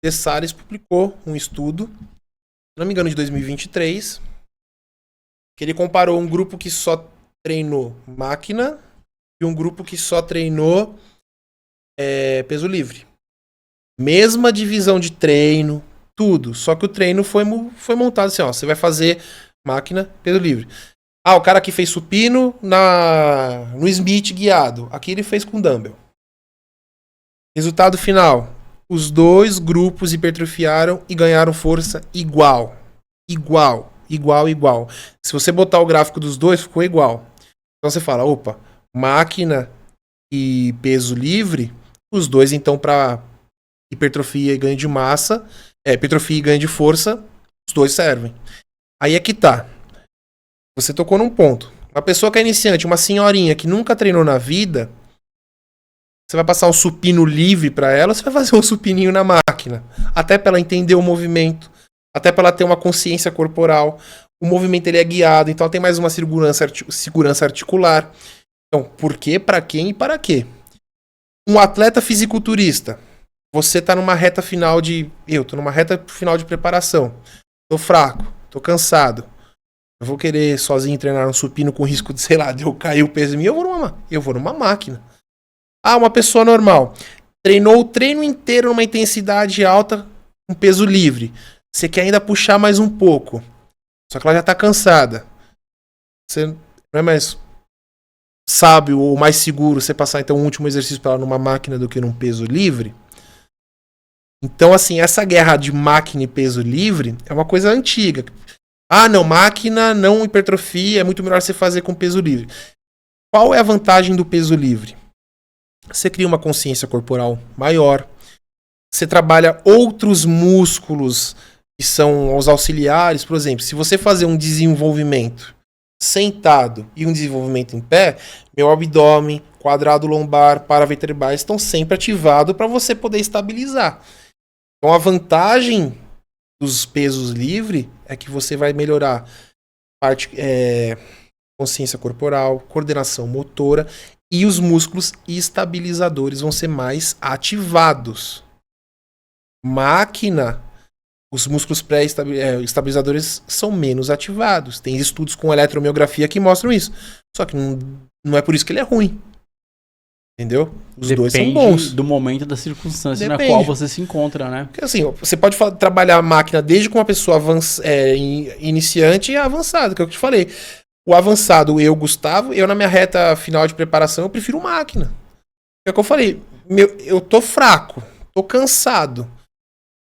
The Salles publicou um estudo, se não me engano, de 2023, que ele comparou um grupo que só treinou máquina e um grupo que só treinou peso livre. Mesma divisão de treino, tudo. Só que o treino foi montado assim, ó. Você vai fazer máquina, peso livre. Ah, o cara que fez supino no Smith guiado. Aqui ele fez com dumbbell. Resultado final. Os dois grupos hipertrofiaram e ganharam força igual. Igual. Se você botar o gráfico dos dois, ficou igual. Então você fala, opa, máquina e peso livre, os dois então para hipertrofia e ganho de massa, hipertrofia e ganho de força, os dois servem. Aí é que tá. Você tocou num ponto. Uma pessoa que é iniciante, uma senhorinha que nunca treinou na vida, você vai passar um supino livre pra ela, você vai fazer um supininho na máquina. Até pra ela entender o movimento, até pra ela ter uma consciência corporal. O movimento ele é guiado, então ela tem mais uma segurança articular. Então, por quê, pra quem e para quê? Um atleta fisiculturista, você tá numa reta final eu tô numa reta final de preparação. Tô fraco, tô cansado. Eu vou querer sozinho treinar um supino com risco de, sei lá, de eu cair o peso em mim, eu vou numa máquina. Ah, uma pessoa normal. Treinou o treino inteiro numa intensidade alta, com peso livre. Você quer ainda puxar mais um pouco. Só que ela já tá cansada. Você não é mais sábio ou mais seguro você passar então um último exercício para ela numa máquina do que num peso livre? Então, assim, essa guerra de máquina e peso livre é uma coisa antiga. Ah, não, máquina não hipertrofia, é muito melhor você fazer com peso livre. Qual é a vantagem do peso livre? Você cria uma consciência corporal maior. Você trabalha outros músculos que são os auxiliares. Por exemplo, se você fazer um desenvolvimento sentado e um desenvolvimento em pé, meu abdômen, quadrado lombar, paravertebrais estão sempre ativados para você poder estabilizar. Então a vantagem dos pesos livres é que você vai melhorar consciência corporal, coordenação motora e os músculos estabilizadores vão ser mais ativados. Máquina, os músculos pré-estabilizadores são menos ativados. Tem estudos com eletromiografia que mostram isso. Só que não é por isso que ele é ruim. Entendeu? Os dois são bons. Depende do momento da circunstância na qual você se encontra, né? Porque assim, você pode trabalhar a máquina desde com uma pessoa iniciante e avançada, que é o que eu te falei. O avançado, Gustavo, na minha reta final de preparação, eu prefiro máquina. É o que eu falei. Eu tô fraco, tô cansado.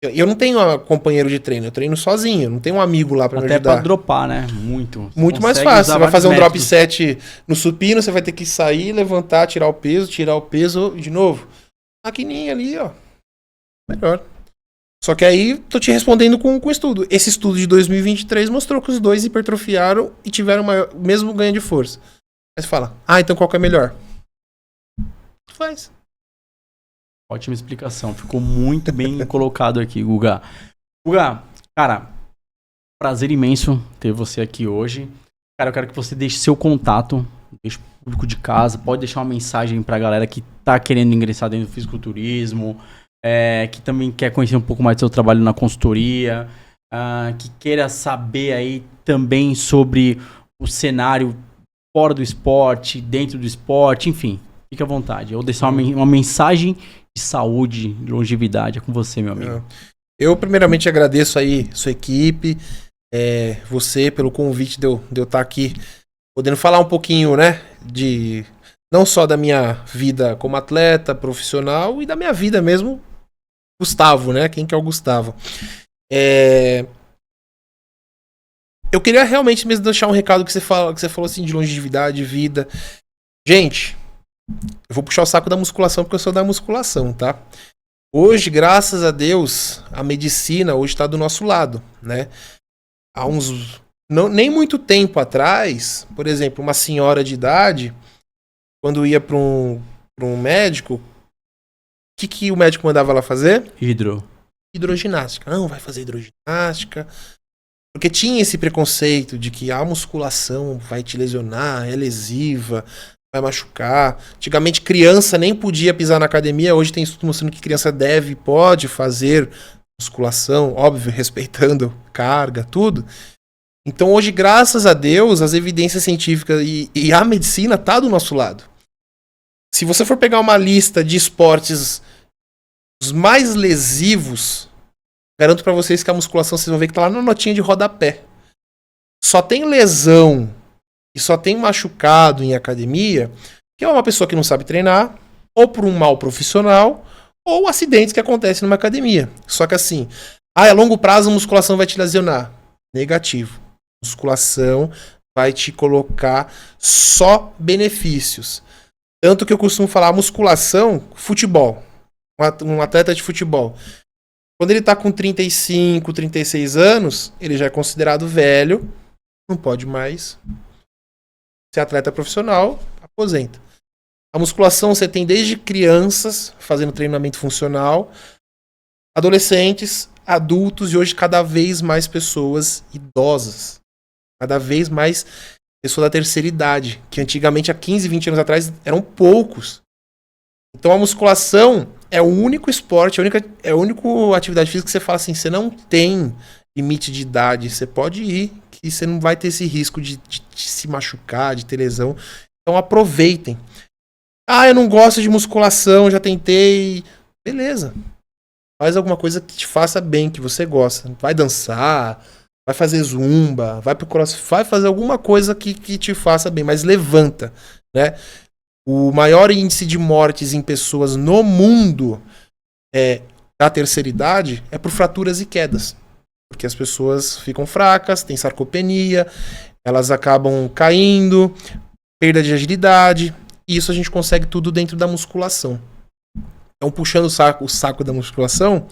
Eu não tenho companheiro de treino, eu treino sozinho, eu não tenho um amigo lá pra me ajudar. Até pra dropar, né? Muito mais fácil. Você vai fazer um drop set no supino, você vai ter que sair, levantar, tirar o peso de novo. Maquininha ali, ó. Melhor. Só que aí, tô te respondendo com estudo. Esse estudo de 2023 mostrou que os dois hipertrofiaram e tiveram o mesmo ganho de força. Aí você fala, então qual que é melhor? Faz. Ótima explicação. Ficou muito bem colocado aqui, Guga. Guga, cara, prazer imenso ter você aqui hoje. Cara, eu quero que você deixe seu contato, deixe o público de casa, pode deixar uma mensagem pra galera que tá querendo ingressar dentro do fisiculturismo, que também quer conhecer um pouco mais do seu trabalho na consultoria, que queira saber aí também sobre o cenário fora do esporte, dentro do esporte, enfim, fique à vontade. Eu vou deixar uma mensagem de saúde, de longevidade, é com você, meu amigo. Eu primeiramente agradeço aí sua equipe, você pelo convite de eu estar aqui, podendo falar um pouquinho, né, não só da minha vida como atleta, profissional, e da minha vida mesmo, Gustavo, né, quem que é o Gustavo. Eu queria realmente mesmo deixar um recado que você falou assim, de longevidade, vida. Gente, eu vou puxar o saco da musculação porque eu sou da musculação, tá? Hoje, graças a Deus, a medicina hoje está do nosso lado, né? Há nem muito tempo atrás, por exemplo, uma senhora de idade, quando ia para um médico, o que o médico mandava ela fazer? Hidroginástica. Não, vai fazer hidroginástica. Porque tinha esse preconceito de que a musculação vai te lesionar, é lesiva, vai machucar. Antigamente, criança nem podia pisar na academia. Hoje tem estudo mostrando que criança deve e pode fazer musculação, óbvio, respeitando carga, tudo. Então hoje, graças a Deus, as evidências científicas e a medicina tá do nosso lado. Se você for pegar uma lista de esportes os mais lesivos, garanto pra vocês que a musculação, vocês vão ver que tá lá na notinha de rodapé. Só tem lesão e só tem machucado em academia, que é uma pessoa que não sabe treinar, ou por um mal profissional, ou acidentes que acontecem numa academia. Só que assim, a longo prazo a musculação vai te lesionar. Negativo. Musculação vai te colocar só benefícios. Tanto que eu costumo falar, musculação, futebol. Um atleta de futebol. Quando ele tá com 35, 36 anos, ele já é considerado velho, não pode mais ser atleta profissional, aposenta. A musculação você tem desde crianças fazendo treinamento funcional, adolescentes, adultos e hoje cada vez mais pessoas idosas. Cada vez mais pessoas da terceira idade, que antigamente há 15, 20 anos atrás eram poucos. Então a musculação é o único esporte, é a única atividade física que você fala assim, você não tem limite de idade, você pode ir, que você não vai ter esse risco de se machucar, de ter lesão. Então aproveitem. Eu não gosto de musculação, já tentei. Beleza. Faz alguma coisa que te faça bem, que você gosta. Vai dançar, vai fazer zumba, vai pro crossfit, vai fazer alguma coisa que te faça bem, mas levanta, né? O maior índice de mortes em pessoas no mundo da terceira idade é por fraturas e quedas. Porque as pessoas ficam fracas, têm sarcopenia, elas acabam caindo, perda de agilidade. E isso a gente consegue tudo dentro da musculação. Então, puxando o saco da musculação,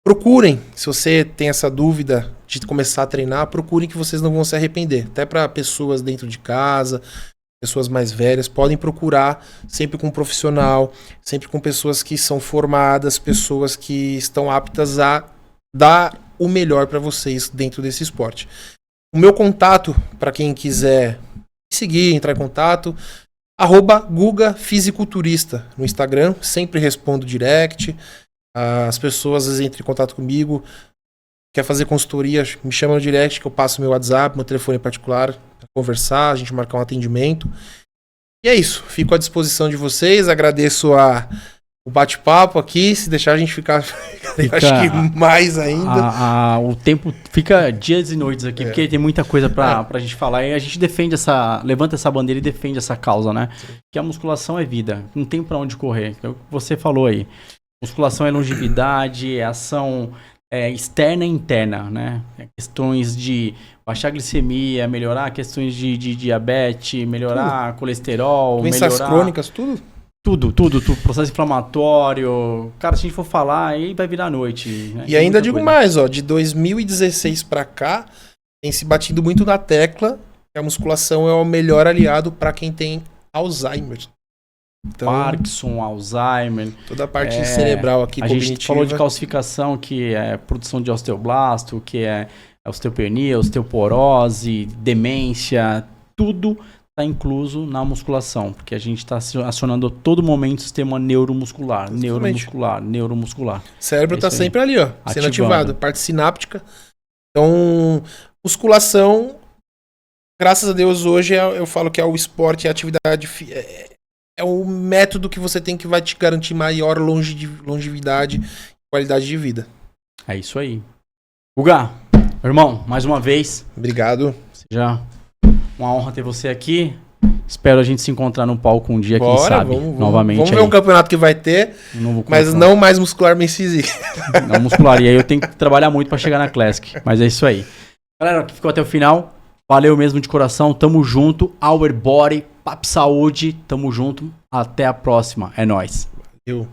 procurem, se você tem essa dúvida de começar a treinar, procurem que vocês não vão se arrepender. Até para pessoas dentro de casa, pessoas mais velhas, podem procurar sempre com um profissional, sempre com pessoas que são formadas, pessoas que estão aptas a dar o melhor para vocês dentro desse esporte. O meu contato, para quem quiser seguir, entrar em contato, @Guga Fisiculturista no Instagram, sempre respondo direct. As pessoas às vezes entram em contato comigo, quer fazer consultoria, me chama no direct que eu passo meu WhatsApp, meu telefone particular, para conversar, a gente marcar um atendimento. E é isso, fico à disposição de vocês, agradeço o bate-papo aqui, se deixar a gente ficar acho que mais ainda. O tempo fica dias e noites aqui, porque tem muita coisa pra gente falar e a gente defende levanta essa bandeira e defende essa causa, né? Que a musculação é vida, não tem pra onde correr, é o que você falou aí. Musculação é longevidade, é ação externa e interna, né? Questões de baixar a glicemia, melhorar questões de diabetes, melhorar colesterol, doenças crônicas, tudo? Tudo. Processo inflamatório. Cara, se a gente for falar, aí vai virar noite. Né? E ainda digo mais, de 2016 pra cá, tem se batido muito na tecla que a musculação é o melhor aliado pra quem tem Alzheimer. Então, Parkinson, Alzheimer. toda a parte cerebral aqui, A cognitiva. gente falou de calcificação, que é produção de osteoblasto, que é osteopenia, osteoporose, demência, tudo está incluso na musculação, porque a gente está acionando a todo momento o sistema neuromuscular, neuromuscular. O cérebro está sempre ali, ó, sendo Ativando. ativado, parte sináptica. Então, musculação, graças a Deus, hoje eu falo que é o esporte, é a atividade, é o método que você tem que vai te garantir maior longevidade e qualidade de vida. É isso aí. Guga, irmão, mais uma vez, Obrigado. seja uma honra ter você aqui. Espero a gente se encontrar no palco um dia, quem Bora, sabe, vamos novamente. Vamos ver aí. um campeonato que vai ter, Um novo mas confronto. não mais muscularmente físico. Não muscular. E aí eu tenho que trabalhar muito pra chegar na Classic. Mas é isso aí. Galera, que ficou até o final, valeu mesmo de coração. Tamo junto. Our Body, Papo Saúde. Tamo junto. Até a próxima. É nóis. Eu.